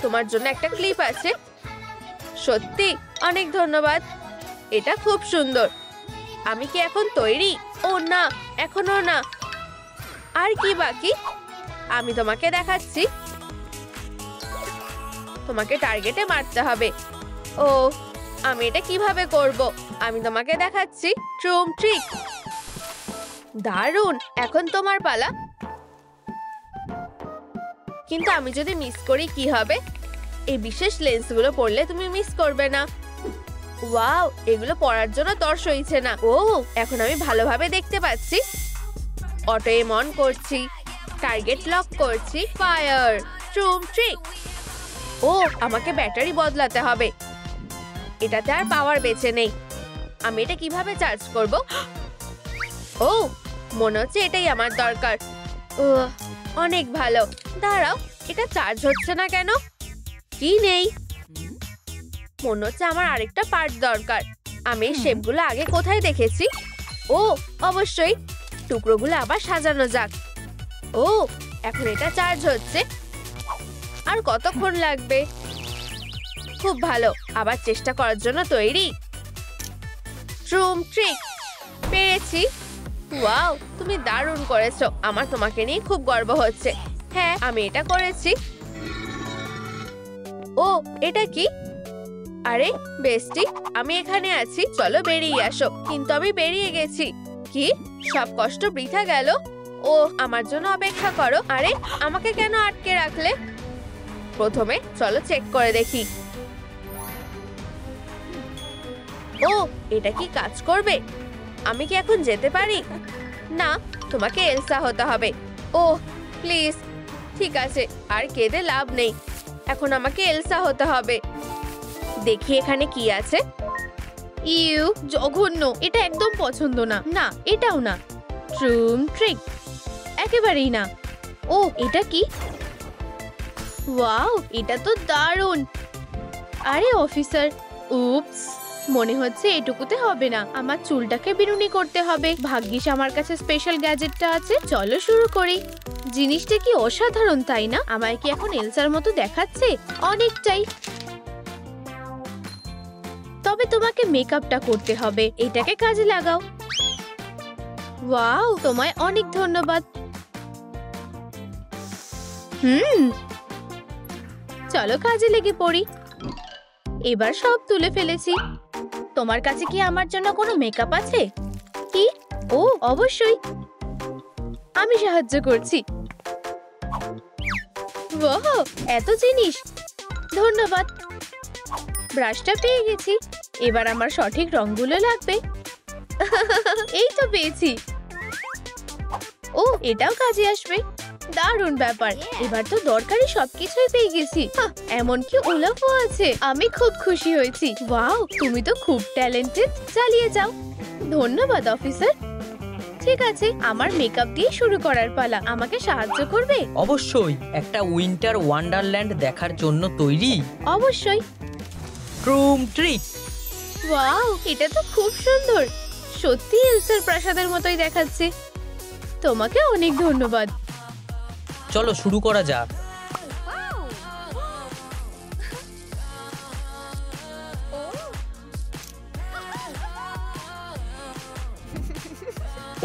তোমার জন্য একটা ক্লিপ আছে। সত্যি অনেক ধন্যবাদ। এটা খুব সুন্দর। আমি কি এখন তৈরি? ও না, এখনো না। আর কি বাকি? আমি তোমাকে দেখাচ্ছি। তোমাকে টার্গেটে মারতে হবে। ও, আমি এটা কিভাবে করব? আমি তোমাকে দেখাচ্ছি। ট্রুম ট্রিক। দারুণ, এখন তোমার পালা। কিন্তু আমি যদি মিস করি কি হবে? এই বিশেষ লেন্সগুলো পরলে তুমি মিস করবে না। ওয়াও, এগুলো পরার জন্য তর সইছে না। ও, এখন আমি ভালোভাবে দেখতে পাচ্ছি। অটো এম অন করছি। টার্গেট লক করছি। ফায়ার। ট্রুম ট্রিক। ও, আমাকে ব্যাটারি বদলাতে হবে। এটাতে আর পাওয়ার বেঁচে নেই। আমি এটা কিভাবে চার্জ করব? ও, মনে হচ্ছে এটাই আমার দরকার। ও, অনেক ভালো। দাঁড়াও, এটা চার্জ হচ্ছে না কেন? কি নেই? মনে হচ্ছে আমার আরেকটা পার্ট দরকার। আমি এই শেপগুলো আগে কোথায় দেখেছি? ও অবশ্যই, টুকরোগুলো আবার সাজানো যাক। ও, এখন এটা চার্জ হচ্ছে। আর কতক্ষণ লাগবে? খুব ভালো, আবার চেষ্টা করার জন্য তৈরি। ট্রুম ট্রিক, পেরেছি। ওয়াও, তুমি দারুণ করেছো। আমার তোমাকে নিয়ে খুব গর্ব হচ্ছে। হ্যাঁ, আমি এটা করেছি। ও, এটা কি? আরে বেস্টি, আমি এখানে আছি। চলো বেরিয়ে আসো। কিন্তু আমি বেরিয়ে গেছি। কি, সব কষ্ট বৃথা গেল? ও, আমার জন্য অপেক্ষা করো। আরে আমাকে কেন আটকে রাখলে? প্রথমে চলো চেক করে দেখি। ও, এটা কি কাজ করবে? আমি কি এখন যেতে পারি? না, তোমাকে এলসা হতে হবে। ও প্লিজ, ঠিক আছে, আর কেঁদে লাভ নেই। এখন আমাকে এলসা হতে হবে। দেখি এখানে কি আছে। ইউ, জঘন্য, এটা একদম পছন্দ না। না, এটাও না। ট্রুম ট্রিক, একেবারেই না। ও, এটা কি? ওয়াও, এটা তো দারুণ। আরে অফিসার, উপস, মনে হচ্ছে এটুকুতে হবে না। আমার চুলটাকে বিনুনি করতে হবে। ভাগ্যিস আমার কাছে স্পেশাল গ্যাজেটটা আছে। চলো শুরু করি। জিনিসটা কি অসাধারণ, তাই না? আমায় কি এখন এলসার মতো দেখাচ্ছে? অনেকটাই। তবে তোমাকে মেকআপটা করতে হবে। এটাকে কাজে লাগাও। ওয়াও, তোমায় অনেক ধন্যবাদ। চলো কাজে লেগে পড়ি। এবার সব তুলে ফেলেছি। তোমার কাছে কি আমার জন্য কোনো মেকআপ আছে? কি? ও, অবশ্যই, আমি সাহায্য করছি। ওহ, এত জিনিস, ধন্যবাদ। ব্রাশটা পেয়ে গেছি। এবার আমার সঠিক রংগুলো লাগবে। এই তো পেয়েছি। ও, এটাও কাজে আসবে। দারুণ ব্যাপার। এবার তো দরকারি সবকিছুই পেয়ে গেছি। এমনকি ওলাফও আছে। আমি খুব খুশি হয়েছি। ওয়াও, তুমি তো খুব ট্যালেন্টেড। চালিয়ে যাও। ধন্যবাদ অফিসার। ঠিক আছে, আমার মেকআপ দিয়ে শুরু করার পালা। আমাকে সাহায্য করবে? অবশ্যই। একটা উইন্টার ওয়ান্ডারল্যান্ড দেখার জন্য তৈরি? অবশ্যই। ট্রুম ট্রিক। ওয়াও, এটা তো খুব সুন্দর। সত্যি এলসার প্রাসাদের মতোই দেখাচ্ছে। তোমাকে অনেক ধন্যবাদ। চলো শুরু করা যাক।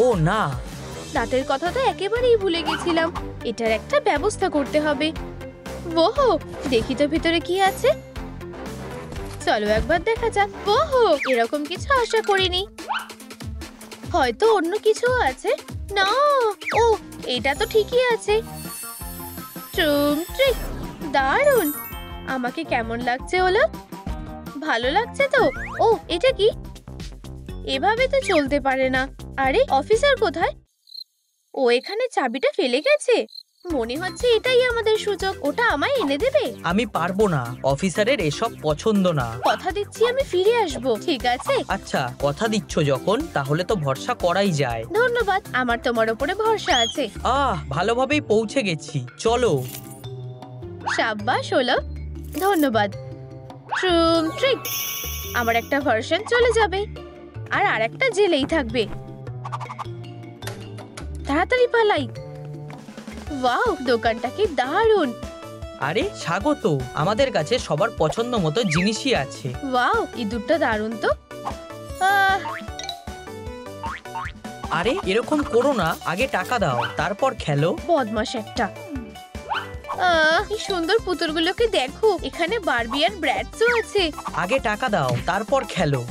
ও না, রাতের কথা তো একেবারেই ভুলে গেছিলাম। এটার একটা ব্যবস্থা করতে হবে। ওহো, দেখি তো ভিতরে কি আছে। চলো একবার দেখা যাক। ওহো, এরকম কিছু আশা করিনি। হয়তো অন্য কিছু আছে। না, ও, এটা তো ঠিকই আছে। ট্রুম ট্রিক, দারুণ। আমাকে কেমন লাগছে ওলা? ভালো লাগছে তো? ও, এটা কি? এভাবে তো চলতে পারে না। আরে অফিসার কোথায়? ও এখানে চাবিটা ফেলে গেছে। মনে হচ্ছে এটাই আমাদের সুযোগ। ওটা আমায় এনে দেবে? আমি পারবো না। অফিসারের এসব পছন্দ না। কথা দিচ্ছি আমি ফিরে আসবো, ঠিক আছে? আচ্ছা, কথা দিচ্ছ যখন, তাহলে তো ভরসা করাই যায়। ধন্যবাদ, আমার তোমার উপরে ভরসা আছে। ভালোভাবেই পৌঁছে গেছি। চলো। সাব্বাস হলো। ধন্যবাদ। ট্রুম ট্রিক, আমার একটা ভার্সন চলে যাবে আর আরেকটা জেলেই থাকবে। তাড়াতাড়ি পালাই। ওয়াও, দোকানটা কি দারুণ। আরে স্বাগত। আমাদের কাছে সবার পছন্দ মতো জিনিসই আছে। ওয়াও, ইঁদুরটা দারুণ তো। আহ, আরে এরকম করো না, আগে টাকা দাও, তারপর খেলো। বদমাশ একটা। কি সুন্দর পুতুলগুলোকে দেখো। এখানে বারবি আর ব্র্যাডসও আছে। আগে টাকা দাও, তারপর খেলো।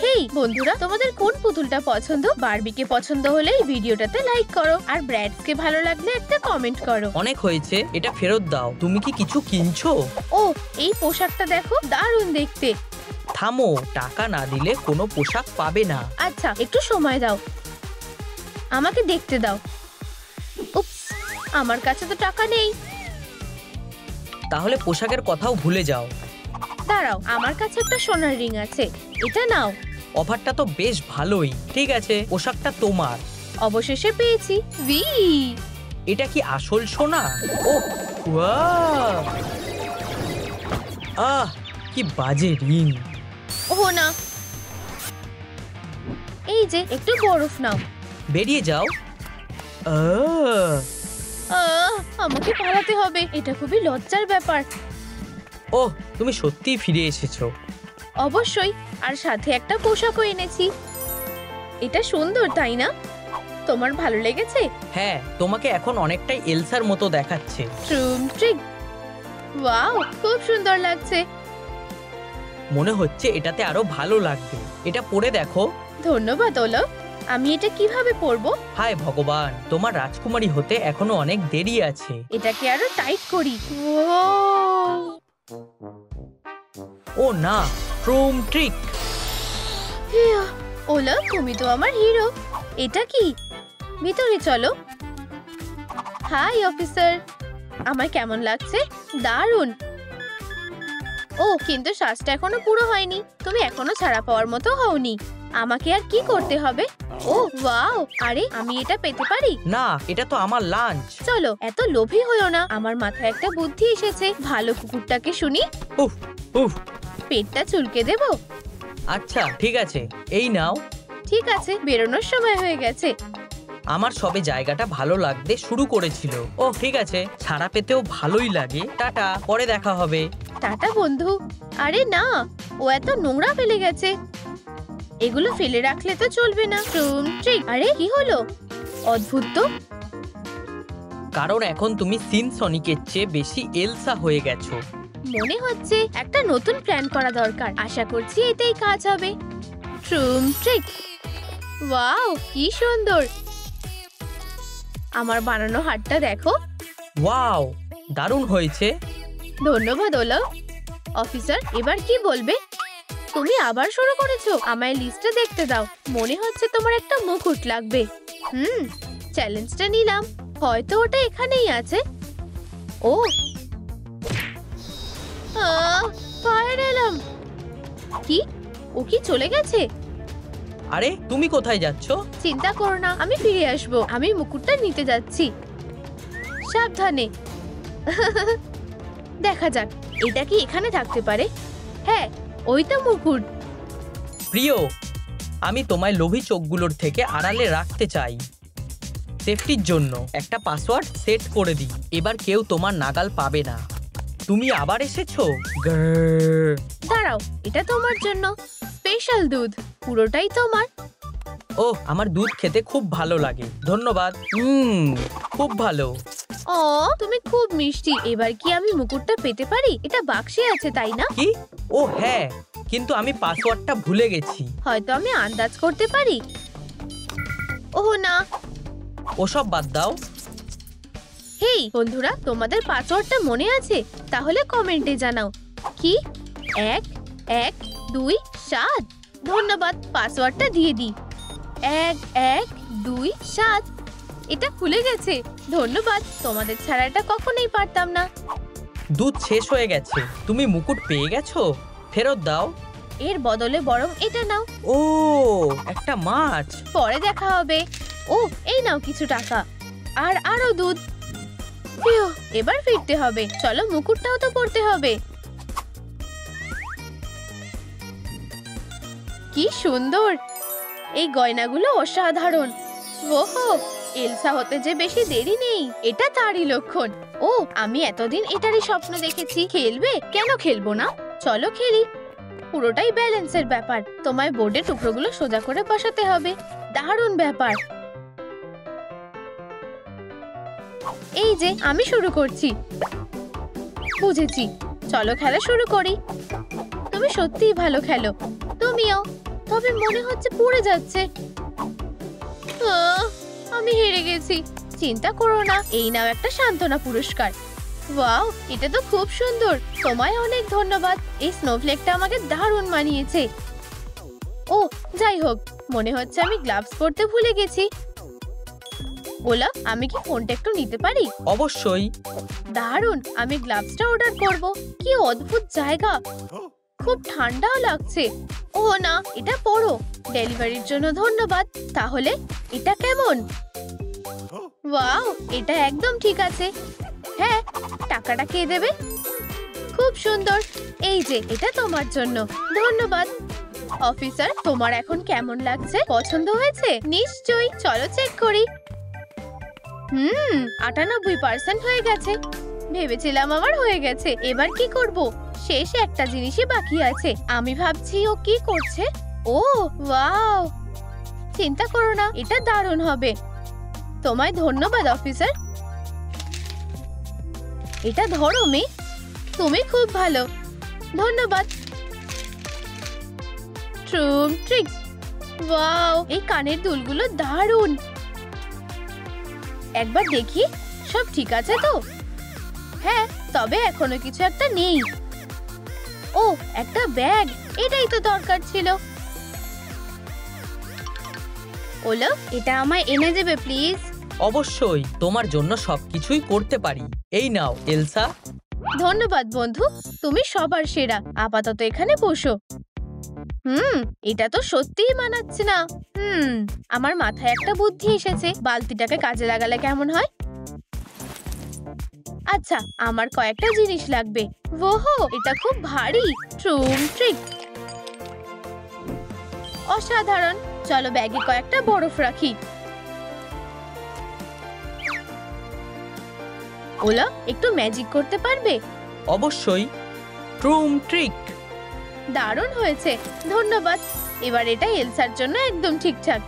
হেই বন্ধুরা, তোমাদের কোন পুতুলটা পছন্দ? বারবিকে পছন্দ হলে এই ভিডিওটাতে লাইক করো, আর ব্র্যাডসকে ভালো লাগলে একটা কমেন্ট করো। অনেক হয়েছে, এটা ফেরত দাও। তুমি কি কিছু কিনছো? ও, এই পোশাকটা দেখো, দারুণ দেখতে। থামো, টাকা না দিলে কোনো পোশাক পাবে না। আচ্ছা, একটু সময় দাও, আমাকে দেখতে দাও। উপস, আমার কাছে তো টাকা নেই। তাহলে পোশাকের কথাও ভুলে যাও। দাঁড়াও, আমার কাছে একটা সোনার রিং আছে, এটা নাও। অফারটা তো বেশ ভালোই। ঠিক আছে, পোশাকটা তোমার। অবশেষে পেয়েছি। উই, এটা কি আসল সোনা? ও ওয়াও, কি বাজে রিং। ও না, এই যে একটু বরফ নাও। বেরিয়ে যাও। আমাকে পালাতে হবে। এটা খুবই লজ্জার ব্যাপার। ওহ, তুমি সত্যিই ফিরে এসেছো। অবশ্যই, আর সাথে একটা পোশাকও এনেছি। এটা সুন্দর, তাই না? তোমার ভালো লেগেছে? হ্যাঁ, তোমাকে এখন অনেকটাই এলসার মতো দেখাচ্ছে। ট্রুম ট্রিক, ওয়াও, খুব সুন্দর লাগছে। মনে হচ্ছে এটাতে আরো ভালো লাগবে। এটা পরে দেখো। ধন্যবাদ ওলো। আমি এটা কিভাবে পরবো? হায় ভগবান, তোমার রাজকুমারী হতে এখনো অনেক দেরি আছে। এটাকে আরো টাইট করি। ও না, ট্রুম ট্রিক। ওলো, তুমি তো আমার হিরো। এটা কি? ভিতরে চলো। Hi officer. আমায় কেমন লাগছে? দারুণ। ও কিন্তু শ্বাসটা এখনো পুরো হয়নি। তুমি এখনো ছাড়া পাওয়ার মতো হওনি। আমাকে আর কি করতে হবে? ও ওয়াও, আরে আমি এটা পেতে পারি? না, এটা তো আমার লাঞ্চ। চলো, এত লোভী হইও না। আমার মাথায় একটা বুদ্ধি এসেছে। ভালো কুকুরটাকে শুনি। উফ উফ। পেটটা চুলকে দেব? আচ্ছা ঠিক আছে, এই নাও। ঠিক আছে, বেরোনোর সময় হয়ে গেছে। আমার সবে জায়গাটা ভালো লাগতে শুরু করেছিল। ও ঠিক আছে, ছাড়া পেতেও ভালোই লাগে। টাটা, পরে দেখা হবে। টাটা বন্ধু। আরে না, ও এত নোংরা ফেলে গেছে। এগুলো ফেলে রাখলে তো চলবে না। ট্রিক। আরে কি হলো? অদ্ভুত তো। কারণ এখন তুমি সিনসনিকের চেয়ে বেশি এলসা হয়ে গেছো। মনে হচ্ছে একটা নতুন প্ল্যান করা দরকার। আশা করছি এটাই কাজ হবে। ট্রিক। ওয়াও, কি সুন্দর। আমার বানানো হারটা দেখো। ওয়াও, দারুণ হয়েছে। ধন্যবাদ ওলা। অফিসার, এবার কি বলবে? তুমি আবার শুরু করেছো। আমায় লিস্টটা দেখতে দাও। মনে হচ্ছে তোমার একটা মুকুট লাগবে। চ্যালেঞ্জটা নিলাম। হয়তো ওটা এখানেই আছে। ও ফায়ার এলাম। কি? ও কি চলে গেছে? আরে তুমি কোথায় যাচ্ছ? চিন্তা করো না, আমি ফিরে আসবো। আমি মুকুটটা নিতে যাচ্ছি। সাবধানে। দেখা যাক, এটা কি এখানে থাকতে পারে? হ্যাঁ, ওই তো মুকুট। প্রিয়, আমি তোমায় লোভী চোখগুলোর থেকে আড়ালে রাখতে চাই। সেফটির জন্য একটা পাসওয়ার্ড সেট করে দিই। এবার কেউ তোমার নাগাল পাবে না। তুমি আবার এসেছো? গ্রর। দাঁড়াও, এটা তোমার জন্য স্পেশাল দুধ। পুরোটাই তোমার। ওহ, আমার দুধ খেতে খুব ভালো লাগে। ধন্যবাদ। খুব ভালো। ও তুমি খুব মিষ্টি। এবার কি আমি মুকুটটা পেতে পারি? এটা বাক্সে আছে, তাই না? কি? ও হ্যাঁ, কিন্তু আমি পাসওয়ার্ডটা ভুলে গেছি। হয়তো আমি আন্দাজ করতে পারি। ওহ না। ওসব বাদ দাও। হেই বন্ধুরা, তোমাদের পাসওয়ার্ডটা মনে আছে? তাহলে কমেন্টে জানাও। কি? 1127। ধন্যবাদ, পাসওয়ার্ডটা দিয়ে দিই। 1127। এটা খুলে গেছে। ধন্যবাদ, তোমাদের ছাড়া এটা কখনোই পারতাম না। দুধ শেষ হয়ে গেছে। তুমি মুকুট পেয়ে গেছো? ফেরত দাও। এর বদলে বরং এটা নাও। ও, একটা মাছ। পরে দেখা হবে। ও, এই নাও কিছু টাকা। আর আরো দুধ। ফিউ, এবার ফিরতে হবে। চলো, মুকুটটাও তো পরতে হবে। কি সুন্দর! এই গয়নাগুলো অসাধারণ। ওহো, এলসা হতে যে বেশি দেরি নেই, এটা তারই লক্ষণ। ও, আমি এতদিন এটারই স্বপ্ন দেখেছি। খেলবে? কেন খেলবো না? চলো খেলি। পুরোটাই ব্যালেন্সের ব্যাপার। তোমায় বোর্ডে টুকরোগুলো সোজা করে বসাতে হবে। দারুণ ব্যাপার। এই যে আমি শুরু করছি। বুঝেছি, চলো খেলা শুরু করি। তুমি সত্যিই ভালো খেলো। তুমিও। তবে মনে হচ্ছে পড়ে যাচ্ছে। আমি হেরে গেছি। চিন্তা করো না, এই নাও একটা সান্ত্বনা পুরস্কার। ওয়াও, এটা তো খুব সুন্দর। তোমায় অনেক ধন্যবাদ। এই স্নোফ্লেকটা আমাকে দারুণ মানিয়েছে। ও যাই হোক, মনে হচ্ছে আমি গ্লাভস পরতে ভুলে গেছি। ওলা, আমি কি ফোনটা একটু নিতে পারি? অবশ্যই। দারুণ, আমি গ্লাভসটা অর্ডার করব। কি অদ্ভুত জায়গা। খুব ঠান্ডাও লাগছে। ও না, এটা পরো। ডেলিভারির জন্য ধন্যবাদ। তাহলে এটা কেমন? ওয়াও, এটা একদম ঠিক আছে। হ্যাঁ, টাকাটা কে দেবে? খুব সুন্দর। এই যে, এটা তোমার জন্য। ধন্যবাদ। অফিসার, তোমার এখন কেমন লাগছে? পছন্দ হয়েছে? নিশ্চয়ই। চলো চেক করি। 98% হয়ে গেছে। ভেবেছিলাম আমার হয়ে গেছে। এবার কি করব? শেষ একটা জিনিসই বাকি আছে। আমি ভাবছি ও কি করছে। ও ওয়াও, চিন্তা করো না, এটা দারুণ হবে। তোমায় ধন্যবাদ অফিসার। এটা ধরো মেয়ে, তুমি খুব ভালো। ধন্যবাদ। ট্রিক। ওয়াও, এই কানের দুলগুলো দারুণ। একবার দেখি সব ঠিক আছে তো। হ্যাঁ, তবে এখনো কিছু একটা নেই। ও, একটা ব্যাগ। এটাই তো দরকার ছিল। ওলো, এটা আমায় এনে দেবে প্লিজ? অবশ্যই তোমার জন্য সবকিছুই করতে পারি। এই নাও এলসা। ধন্যবাদ বন্ধু, তুমি সবার সেরা। আপাতত এখানে বসো। এটা তো সত্যিই মানাচ্ছে না। আমার মাথায় একটা বুদ্ধি এসেছে। বালতিটাকে কাজে লাগালে কেমন হয়? আচ্ছা, আমার কয়েকটা জিনিস লাগবে। ওহো, এটা খুব ভারী। ট্রুম ট্রিক, অসাধারণ। চলো ব্যাগে কয়েকটা বরফ রাখি। ওলা, একটু ম্যাজিক করতে পারবে? অবশ্যই। ট্রুম ট্রিক। দারুণ হয়েছে, ধন্যবাদ। এবার এটা এলসার জন্য একদম ঠিকঠাক।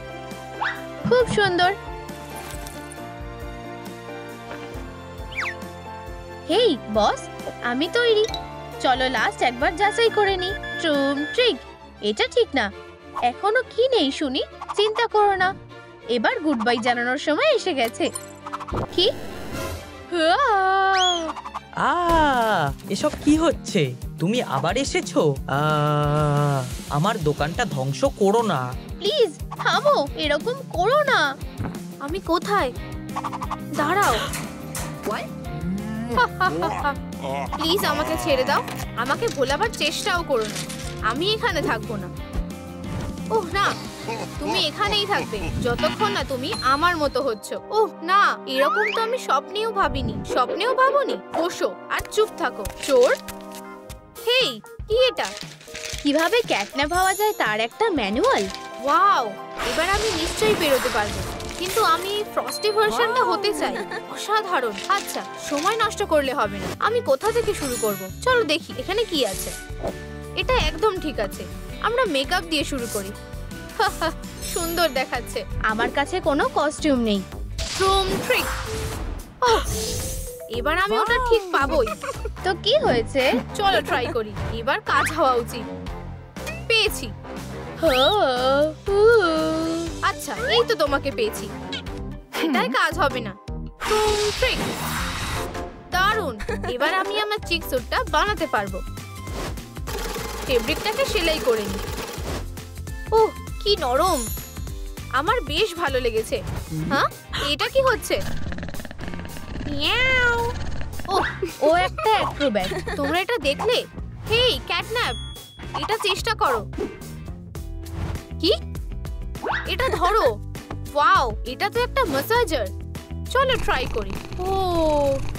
খুব সুন্দর। হেই বস, আমি তৈরি। চলো লাস্ট একবার যাচাই করে নি। ট্রুম ট্রিক, এটা ঠিক না। এখনো কি নেই শুনি? চিন্তা করো না, এবার গুড বাই জানানোর সময় এসে গেছে। কি? এসব কি হচ্ছে? তুমি আবার এসেছো? আমার দোকানটা ধ্বংস করো না। প্লিজ থামো, এরকম করো না। আমি কোথায়? দাঁড়াও। প্লিজ আমাকে ছেড়ে দাও। আমাকে ভোলাবার চেষ্টাও করো না। আমি এখানে থাকবো না। ওহ না, তুমি এখানেই থাকবে যতক্ষণ না তুমি আমার মতো হচ্ছ। ওহ না, এরকম তো আমি স্বপ্নেও ভাবিনি। স্বপ্নেও ভাবনি। বসো আর চুপ থাকো, চোর। হেই, কি এটা? কিভাবে ক্যাটন্যাপ হওয়া যায় তার একটা ম্যানুয়াল। ওয়াও, এবার আমি নিশ্চয়ই বেরোতে পারবো। কিন্তু আমি ফ্রস্টি ভার্সনটা হতে চাই। অসাধারণ। আচ্ছা, সময় নষ্ট করলে হবে না। আমি কোথা থেকে শুরু করব? চলো দেখি এখানে কি আছে। এটা একদম ঠিক আছে। আমরা মেকআপ দিয়ে শুরু করি। সুন্দর দেখাচ্ছে। আমার কাছে কোনো কস্টিউম নেই। ট্রুম ট্রিক। এবার আমি ওটা ঠিক পাবোই। তো কি হয়েছে? চলো ট্রাই করি। এবার কাজ হওয়া উচিত। পেয়েছি। আচ্ছা, এই তো তোমাকে পেয়েছি। এটাই কাজ হবে না। ট্রুম ট্রিক। দারুণ। এবার আমি আমার চিক স্যুটটা বানাতে পারবো। ফেব্রিকটাকে সেলাই করে নিই। ওহ, কি নরম। আমার বেশ ভালো লেগেছে। হ্যাঁ, এটা কি হচ্ছে? ওহ, ও একটা অ্যাক্রোব্যাট। তোমরা এটা দেখলে? হেই ক্যাটন্যাপ, এটা চেষ্টা করো। কি? এটা ধরো। ওয়াও, এটা তো একটা ম্যাসাজার। চলো ট্রাই করি। ও,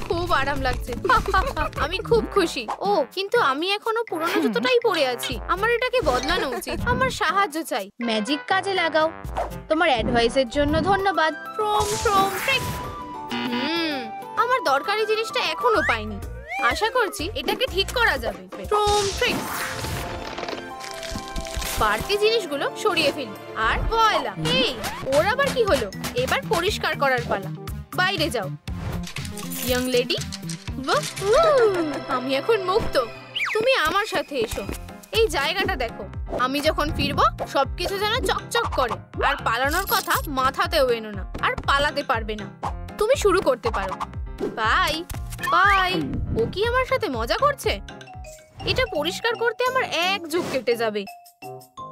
খুব আরাম লাগছে। আমি খুব খুশি। ও, কিন্তু আমি এখনো পুরনো জুতোটাই পরে আছি। আমার এটাকে বদলানো উচিত। আমার সাহায্য চাই। ম্যাজিক কাজে লাগাও। তোমার অ্যাডভাইসের জন্য ধন্যবাদ। ট্রুম ট্রুম ট্রিক। আমার দরকারি জিনিসটা এখনো পাইনি। আশা করছি এটাকে ঠিক করা যাবে। ট্রুম ট্রিক। বাড়তি জিনিসগুলো সরিয়ে ফেলি। আর ভয়লা। এই, ওর আবার কি হলো? এবার পরিষ্কার করার পালা। বাইরে যাও ইয়ং লেডি। আমি এখন মুক্ত। তুমি আমার সাথে এসো। এই জায়গাটা দেখো। আমি যখন ফিরবো সবকিছু যেন চকচক করে। আর পালানোর কথা মাথাতেও এনো না। আর পালাতে পারবে না। তুমি শুরু করতে পারো। Bye bye. ও কি আমার সাথে মজা করছে? এটা পরিষ্কার করতে আমার এক যুগ কেটে যাবে।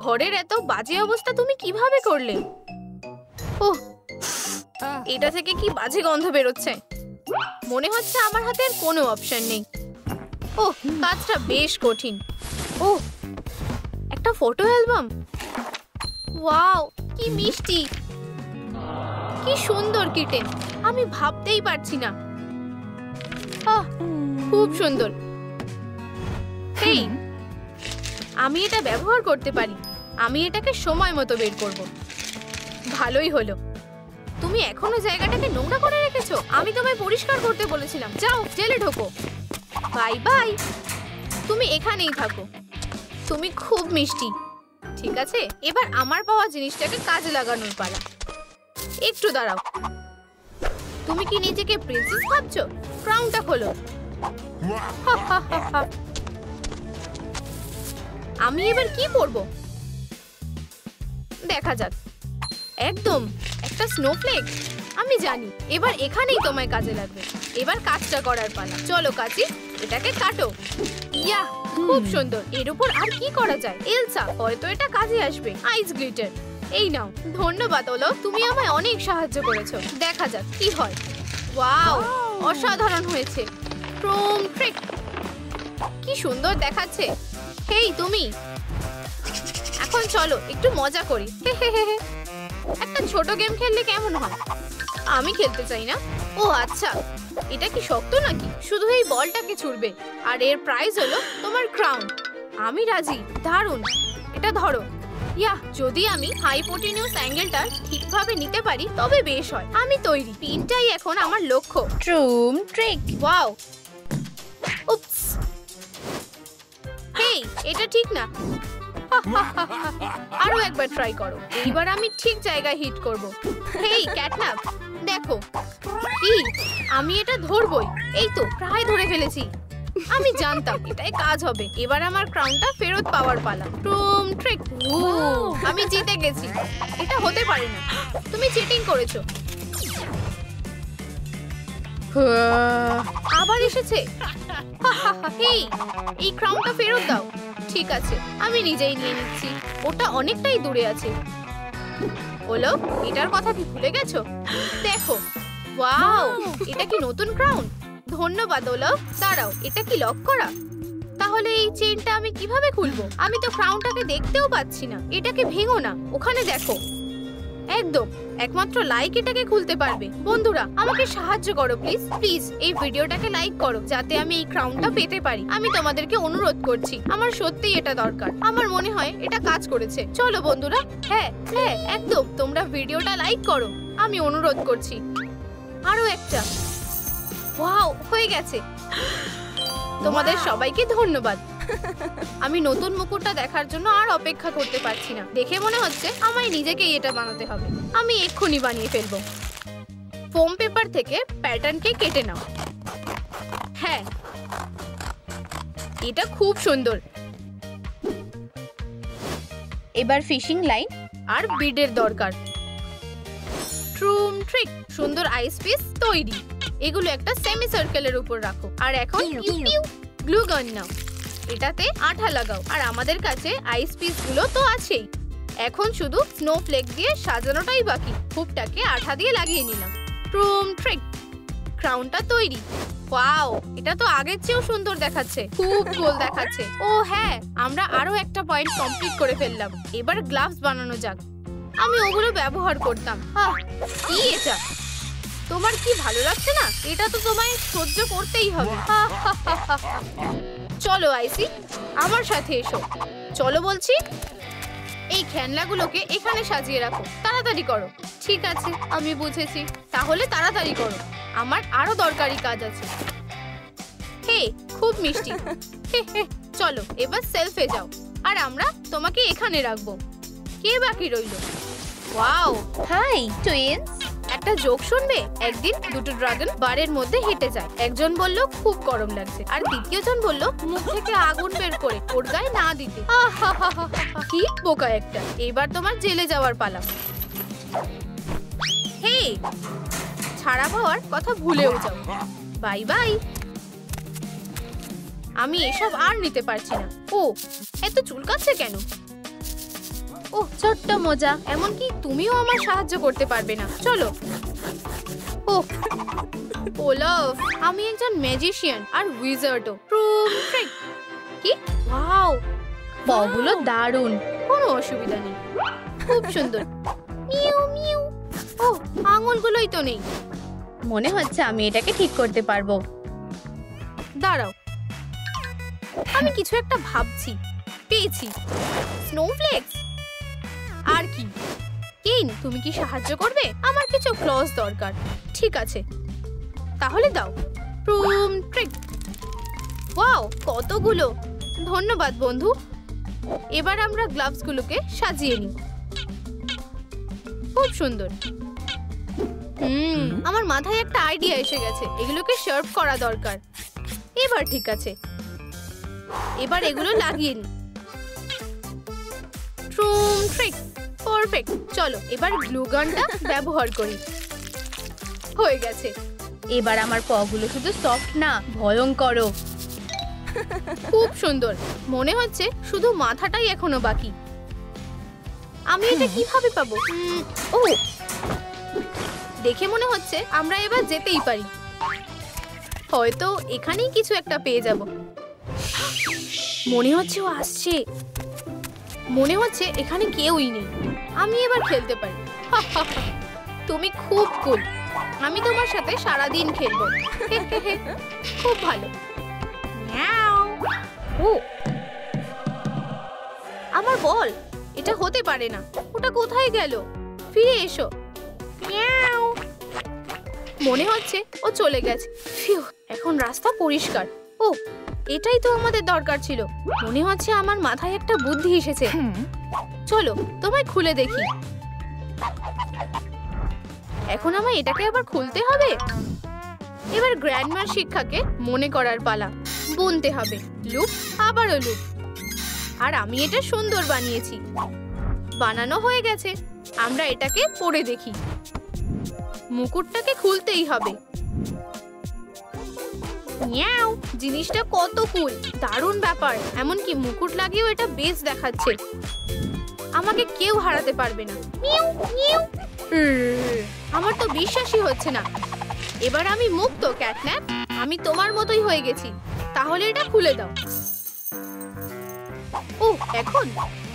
ঘরের এত বাজে অবস্থা তুমি কিভাবে করলে? ওহ, এটা থেকে কি বাজে গন্ধ বেরোচ্ছে। মনে হচ্ছে আমার হাতে আর কোনো অপশন নেই। ওহ, কাজটা বেশ কঠিন। ওহ, একটা ফটো অ্যালবাম। ওয়াও, কি মিষ্টি, কি সুন্দর কিটেন। আমি ভাবতেই পারছি না। খুব সুন্দর। এই, আমি এটা ব্যবহার করতে পারি। আমি এটাকে সময় মতো বের করব। ভালোই হলো। তুমি এখনো জায়গাটাকে নোংরা করে রেখেছো। আমি তোমায় পরিষ্কার করতে বলেছিলাম। যাও, জেলে ঢোকো। Bye bye. তুমি এখানেই থাকো। তুমি খুব মিষ্টি। ঠিক আছে, এবার আমার পাওয়া জিনিসটাকে কাজে লাগানোর পালা। একটু দাঁড়াও। তুমি কি নিজেকে প্রিন্সেস ভাবছো? ক্রাউনটা খোলো। আমি এবার কি পরবো দেখা যাক। একদম একটা স্নোফ্লেক। আমি জানি এবার এখানেই তোমায় কাজে লাগবে। এবার কাজটা করার পালা। চলো কাচি, এটাকে কাটো। ইয়া, খুব সুন্দর। এর উপর আর কি করা যায়? এলসা, হয়তো এটা কাজে আসবে। আইস গ্লিটার। এই নাও। ধন্যবাদ ওলো, তুমি আমায় অনেক সাহায্য করেছো। দেখা যাক কি হয়। ওয়াও, অসাধারণ হয়েছে। ক্রোম ট্রিক, কি সুন্দর দেখাচ্ছে। হেই তুমি, এখন চলো একটু মজা করি। একটা ছোট গেম খেললে কেমন হয়? আমি খেলতে চাই না। ও আচ্ছা, এটা কি শক্ত নাকি? শুধু এই বলটাকে ছুড়বে আর এর প্রাইজ হলো তোমার ক্রাউন। আমি রাজি। দারুণ, এটা ধরো। ইয়া, যদি আমি হাইপোটেনিউস অ্যাঙ্গেলটা ঠিকভাবে নিতে পারি তবে বেশ হয়। আমি তৈরি। পিনটাই এখন আমার লক্ষ্য। ট্রুম ট্রিক। ওয়াও, উপস, হেই, এটা ঠিক না। আরো একবার ট্রাই করো। এইবার আমি ঠিক জায়গায় হিট করব। হেই ক্যাটনাপ, দেখো কি, আমি এটা ধরবই। এই তো প্রায় ধরে ফেলেছি। আমি জানতাম এটাই কাজ হবে। এবার আমার ক্রাউনটা ফেরত পাওয়ার পালা। ট্রুম ট্রিক, আমি জিতে গেছি। এটা হতে পারে না, তুমি চিটিং করেছো। আবার এসেছে। হেই, এই ক্রাউনটা ফেরত দাও। ঠিক আছে, আমি নিজেই নিয়ে নিচ্ছি। ওটা অনেকটাই দূরে আছে। ওলো, এটার কথা কি ভুলে গেছো? দেখো, ওয়াও, এটা কি নতুন ক্রাউন? ধন্যবাদ ওলো। দাঁড়াও, এটা কি লক করা? তাহলে এই চেইনটা আমি কিভাবে খুলবো? আমি তো ক্রাউনটাকে দেখতেও পাচ্ছি না। এটাকে ভেঙো না, ওখানে দেখো। একদম, একমাত্র লাইক এটাকে খুলতে পারবে। বন্ধুরা, আমাকে সাহায্য করো প্লিজ। প্লিজ এই ভিডিওটাকে লাইক করো যাতে আমি এই ক্রাউনটা পেতে পারি। আমি তোমাদেরকে অনুরোধ করছি, আমার সত্যিই এটা দরকার। আমার মনে হয় এটা কাজ করেছে। চলো বন্ধুরা, হ্যাঁ হ্যাঁ একদম, তোমরা ভিডিওটা লাইক করো, আমি অনুরোধ করছি। আরো একটা। ওয়াও, হয়ে গেছে। তোমাদের সবাইকে ধন্যবাদ। আমি নতুন মুকুটটা দেখার জন্য আর অপেক্ষা করতে পারছি না। দেখে মনে হচ্ছে আমায় নিজেকেই এটা বানাতে হবে। আমি এক্ষুনি বানিয়ে ফেলবো। ফোম পেপার থেকে প্যাটার্নকে কেটে নাও। হ্যাঁ, এটা খুব সুন্দর। এবার ফিশিং লাইন আর বিডের দরকার। ট্রুম ট্রিক, সুন্দর আইস পিস তৈরি। এগুলো একটা সেমি সার্কেলের উপর রাখো। আর এখন গ্লু গান নাও, এটাতে আঠা লাগাও। আর আমাদের কাছে আইস পিস গুলো তো আছেই। এখন শুধু স্নোফ্লেক দিয়ে সাজানোটাই বাকি। হুপটাকে আঠা দিয়ে লাগিয়ে নিলাম। ট্রুম ট্রিক, ক্রাউনটা তৈরি। ওয়াও, এটা তো আগের চেয়েও সুন্দর দেখাচ্ছে। খুব গোল দেখাচ্ছে। ও হ্যাঁ, আমরা আরো একটা পয়েন্ট কমপ্লিট করে ফেললাম। এবার গ্লাভস বানানো যাক। আমি ওগুলো ব্যবহার করতাম। কি এটা? তোমার কি ভালো লাগছে না? এটা তো তোমায় সহ্য করতেই হবে। চলো আইসি, আমার সাথে এসো। চলো বলছি। এই খেলনাগুলোকে এখানে সাজিয়ে রাখো। তাড়াতাড়ি করো। ঠিক আছে, আমি বুঝেছি। তাহলে তাড়াতাড়ি করো, আমার আরো দরকারি কাজ আছে। হে, খুব মিষ্টি। চলো এবার সেলফে যাও। আর আমরা তোমাকে এখানে রাখবো। কে বাকি রইল? Wow, hi twins. একটা জোক শুনবে? একদিন দুটো ড্রাগন বারের মধ্যে হেঁটে যায়। একজন বলল খুব গরম লাগছে, আর দ্বিতীয়জন বলল মুখ থেকে আগুন বের করে ওর গায়ে না দিতে। কি বোকা একটা। এবার তোমার জেলে যাওয়ার পালা। হে, ছাড়া পাওয়ার কথা ভুলেও যাও। Bye bye. আমি এসব আর নিতে পারছি না। ও, এত চুলকাচ্ছে কেন? ওহ, ছোট্ট মোজা। এমনকি তুমিও আমার সাহায্য করতে পারবে না। চলো। ওহ ওলাফ, আমি একজন ম্যাজিশিয়ান আর উইজার্ডও। ট্রুম ট্রিক। কি? ওয়াও, পাগুলো দারুণ। কোনো অসুবিধা নেই, খুব সুন্দর। Mu mu. ওহ, আঙুলগুলোই তো নেই। মনে হচ্ছে আমি এটাকে ঠিক করতে পারবো। দাঁড়াও, আমি কিছু একটা ভাবছি। পেয়েছি, স্নোফ্লেক্স। আর কি? কেইন, তুমি কি সাহায্য করবে? আমার কিছু ক্লজ দরকার। ঠিক আছে, তাহলে দাও। ট্রুম ট্রিক। ওয়াও, কতগুলো। ধন্যবাদ বন্ধু। এবার আমরা গ্লাভসগুলোকে সাজিয়ে নিই। খুব সুন্দর। আমার মাথায় একটা আইডিয়া এসে গেছে। এগুলোকে শার্প করা দরকার। এবার ঠিক আছে, এবার এগুলো লাগিয়ে নিই। ট্রুম ট্রিক, পারফেক্ট। চলো এবার গ্লু গানটা ব্যবহার করি। হয়ে গেছে। এবার আমার পাগুলো শুধু সফট না, ভয়ঙ্কর। খুব সুন্দর। মনে হচ্ছে শুধু মাথাটাই এখনো বাকি। আমি এটা কিভাবে পাবো? ও, দেখে মনে হচ্ছে আমরা এবার যেতেই পারি। হয়তো এখানেই কিছু একটা পেয়ে যাব। মনে হচ্ছে ও আসছে। মনে হচ্ছে এখানে কেউই নেই। আমি এবার খেলতে পারি। তুমি খুব কুল। আমি তোমার সাথে সারাদিন খেলবো। খুব ভালো। ও, আমার বল। এটা হতে পারে না। ওটা কোথায় গেল? ফিরে এসো। মনে হচ্ছে ও চলে গেছে। ফিউ, এখন রাস্তা পরিষ্কার। ও, এটাই তো আমাদের দরকার ছিল। মনে হচ্ছে আমার মাথায় একটা বুদ্ধি এসেছে। চলো তোমায় খুলে দেখি। এখন আমায় এটাকে আবার খুলতে হবে। এবার গ্র্যান্ডমার শিক্ষাকে মনে করার পালা। বুনতে হবে লুপ, আবারও লুপ। আর আমি এটা সুন্দর বানিয়েছি। বানানো হয়ে গেছে। আমরা এটাকে পরে দেখি। মুকুটটাকে খুলতেই হবে। ইয়াও, জিনিসটা কত কুল, দারুণ ব্যাপার। এমনকি মুকুট লাগিয়েও এটা বেশ দেখাচ্ছে। আমাকে কেউ হারাতে পারবে না। Mu mu. আমার তো বিশ্বাসই হচ্ছে না। এবার আমি মুক্ত, ক্যাটন্যাপ। আমি তোমার মতোই হয়ে গেছি। তাহলে এটা খুলে দাও। ও, এখন?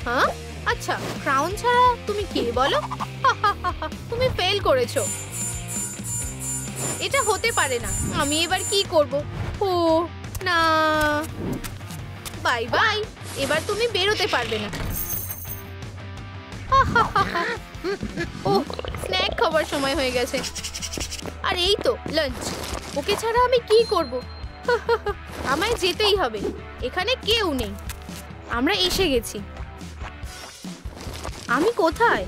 হ্যাঁ, আচ্ছা, ক্রাউন ছাড়া তুমি কে বলো? তুমি ফেল করেছো। এটা হতে পারে না। আমি এবার কি করব? ও না, বাই বাই। এবার তুমি বেরোতে পারবে না। ও, স্ন্যাক খাবার সময় হয়ে গেছে। আর এই তো লাঞ্চ। ওকে ছাড়া আমি কি করব? আমায় যেতেই হবে। এখানে কেউ নেই। আমরা এসে গেছি। আমি কোথায়?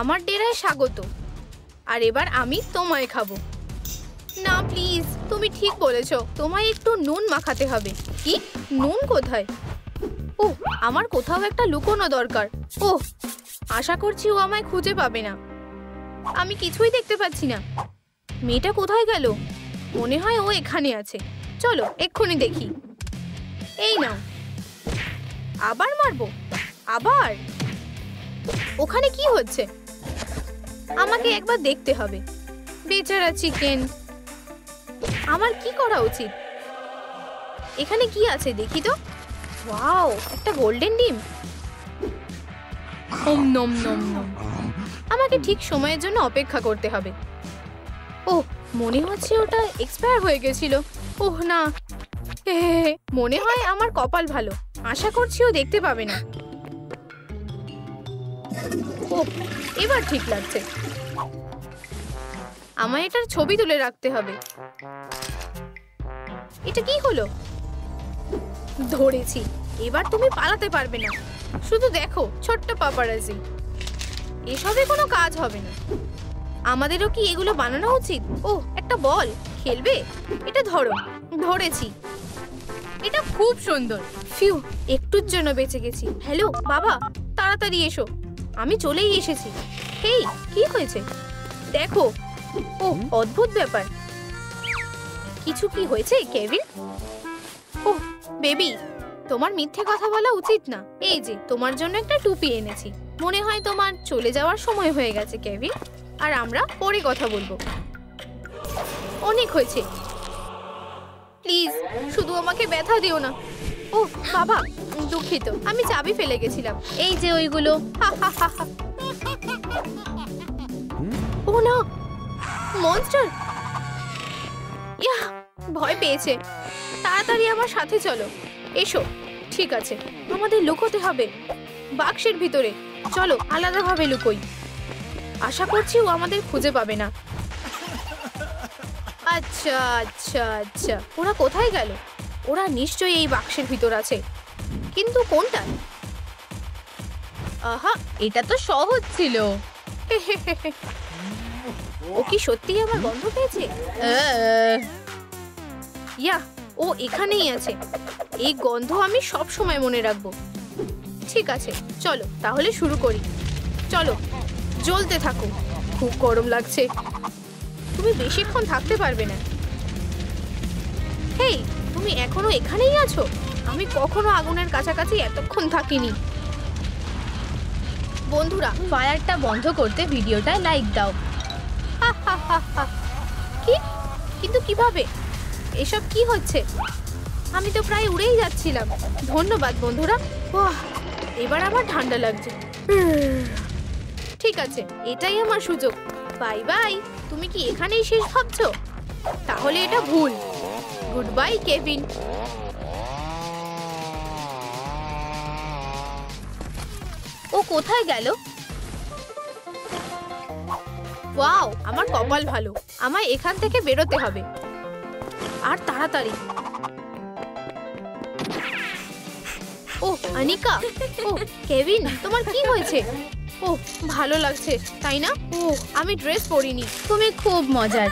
আমার ডেরায় স্বাগত। আর এবার আমি তোমায় খাবো। না প্লিজ, তুমি ঠিক বলেছো। তোমায় একটু নুন মাখাতে হবে। কি? নুন কোথায়? ও, আমার কোথাও একটা লুকোনো দরকার। ও, আশা করছি ও আমায় খুঁজে পাবে না। আমি কিছুই দেখতে পাচ্ছি না। মেয়েটা কোথায় গেল? মনে হয় ও এখানে আছে। চলো এক্ষুনি দেখি। এই নাও। আবার মারবো? আবার? ওখানে কি হচ্ছে? আমাকে একবার দেখতে হবে। বেচারা চিকেন। আমার কি করা উচিত? এখানে কি আছে দেখি তো। ওয়াও, একটা গোল্ডেন ডিম। ওম নম নম নম। আমাকে ঠিক সময়ের জন্য অপেক্ষা করতে হবে। ও, মনে হচ্ছে ওটা এক্সপায়ার হয়ে গেছিল। ওহ না, মনে হয় আমার কপাল ভালো। আশা করছি ও দেখতে পাবে না। ও, এবার ঠিক লাগছে। আমায় এটার ছবি তুলে রাখতে হবে। এটা কি হলো? ধরেছি। এবার তুমি পালাতে পারবে না। শুধু দেখো, ছোট্ট পাপারাজি। এসবে কোনো কাজ হবে না। আমাদেরও কি এগুলো বানানো উচিত? ও, একটা বল। খেলবে? এটা ধরো। ধরেছি। এটা খুব সুন্দর। ফিউ, একটুর জন্য বেঁচে গেছি। হ্যালো বাবা, তাড়াতাড়ি এসো। আমি চলেই এসেছি। হেই, কি হয়েছে? দেখো। ও, অদ্ভুত ব্যাপার। কিছু কি হয়েছে কেভিন? ও বেবি, তোমার মিথ্যে কথা বলা উচিত না। এই যে তোমার জন্য একটা টুপি এনেছি। মনে হয় তোমার চলে যাওয়ার সময় হয়ে গেছে কেভিন। আর আমরা পরে কথা বলবো। অনেক হয়েছে। প্লিজ, শুধু আমাকে ব্যথা দিও না। ও বাবা, দুঃখিত। আমি চাবি ফেলে গেছিলাম। এই যে ওইগুলো। ও না, মনস্টার। ইয়া, ভয় পেয়েছে। তাড়াতাড়ি আমার সাথে চলো। এসো। ঠিক আছে, আমাদের লুকোতে হবে বাক্সের ভিতরে। চলো আলাদাভাবে লুকোই। আশা করছি ও আমাদের খুঁজে পাবে না। আচ্ছা আচ্ছা আচ্ছা, ওরা কোথায় গেল? ওরা নিশ্চয়ই এই বাক্সের ভিতর আছে, কিন্তু কোনটা? আহা, এটা তো সহজ ছিল। ও কি সত্যিই আমার গন্ধ পেয়েছে? ইয়া, ও এখানেই আছে। এই গন্ধ আমি সব সময় মনে রাখবো। ঠিক আছে, চলো তাহলে শুরু করি। চলো, জ্বলতে থাকো। খুব গরম লাগছে। তুমি বেশিক্ষণ থাকতে পারবে না। হেই, তুমি এখনো এখানেই আছো? আমি কখনো আগুনের কাছাকাছি এতক্ষণ থাকিনি। বন্ধুরা, ফায়ারটা বন্ধ করতে ভিডিওটা লাইক দাও। কি? কিন্তু কিভাবে? এসব কি হচ্ছে? আমি তো প্রায় উড়েই যাচ্ছিলাম। ধন্যবাদ বন্ধুরা। বাহ, এবার আমার ঠান্ডা লাগছে। ঠিক আছে, এটাই আমার সুযোগ। Bye bye. তুমি কি এখানেই শেষ ভাবছো? তাহলে এটা ভুল। Good bye Kevin. ও কোথায় গেল? ওয়াও, আমার কপাল ভালো। আমায় এখান থেকে বেরোতে হবে, আর তাড়াতাড়ি। ও অনিকা, ও কেভিন, তোমার কি হয়েছে? ও ভালো লাগছে তাই না? ও আমি ড্রেস পরিনি। তুমি খুব মজার।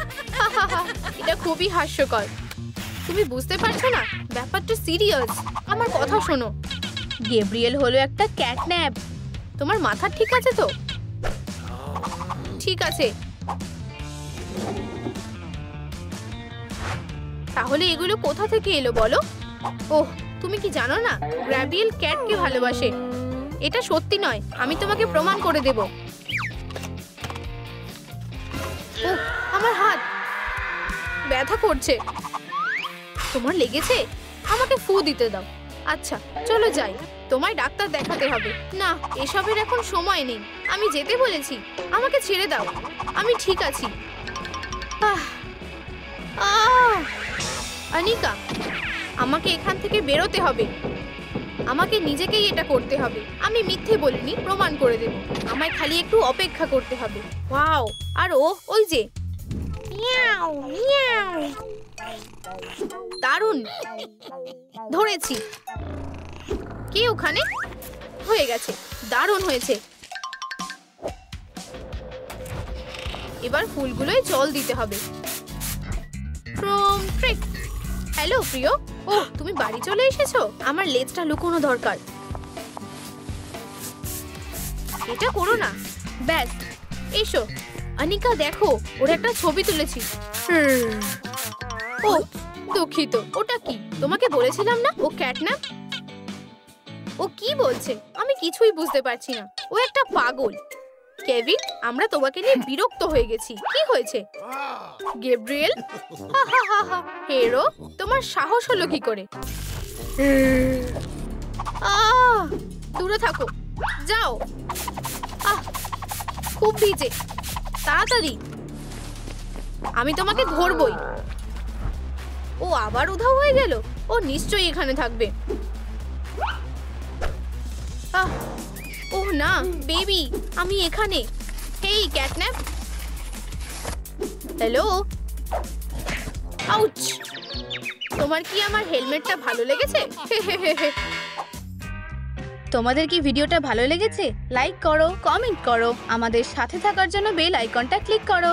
এটা খুবই হাস্যকর। তুমি বুঝতে পারছো না, ব্যাপারটা সিরিয়াস। আমার কথা শোনো। গেব্রিয়েল হলো একটা ক্যাটন্যাপ। তোমার মাথা ঠিক আছে তো? ঠিক আছে, তাহলে এগুলো কোথা থেকে এলো বলো? ওহ, তুমি কি জানো না গ্র্যাবিয়েল ক্যাটকে ভালোবাসে? এটা সত্যি নয়, আমি তোমাকে প্রমাণ করে দেব। ওহ, আমার হাত ব্যথা করছে। তোমার লেগেছে? আমাকে ফু দিতে দাও। আচ্ছা চলো যাই, তোমায় ডাক্তার দেখাতে হবে। না, এসবের এখন সময় নেই। আমি যেতে বলেছি, আমাকে ছেড়ে দাও। আমি ঠিক আছি। আহ আহ অনিকা, আমাকে এখান থেকে বেরোতে হবে। আমাকে নিজেকেই এটা করতে হবে। আমি মিথ্যে বলিনি, প্রমাণ করে দেব। আমায় খালি একটু অপেক্ষা করতে হবে। ওয়াও, আর ও ওই যে মিয়াও মিয়াও, দারুণ ধরেছি। কে ওখানে? হয়ে গেছে, দারুণ হয়েছে। এবার ফুলগুলোয় জল দিতে হবে। হ্যালো প্রিয়। ও তুমি বাড়ি চলে এসেছো? আমার লেজটা লুকোনো দরকার। এটা করো না। ব্যাস, এসো। অনিকা দেখো, ওর একটা ছবি তুলেছি। ও দুঃখিত। ওটা কি? তোমাকে বলেছিলাম না ও ক্যাটন্যাপ। ও কি বলছে আমি কিছুই বুঝতে পারছি না। ও একটা পাগল। কেভিন, আমরা তোমাকে নিয়ে বিরক্ত হয়ে গেছি। কি হয়েছে? গেব্রিয়েল, হেরো, তোমার সাহস হলো কি করে? দূরে থাকো, যাও। খুব ভিজে, তাড়াতাড়ি। আমি তোমাকে ধরবই। ও আবার উধাও হয়ে গেল। ও নিশ্চয়ই এখানে থাকবে। ওহ না, বেবি, আমি এখানে। হেই ক্যাটন্যাপ। হ্যালো। আউচ! তোমার কি আমার হেলমেটটা ভালো লেগেছে? তোমাদের কি ভিডিওটা ভালো লেগেছে? লাইক করো, কমেন্ট করো, আমাদের সাথে থাকার জন্য বেল আইকনটা ক্লিক করো।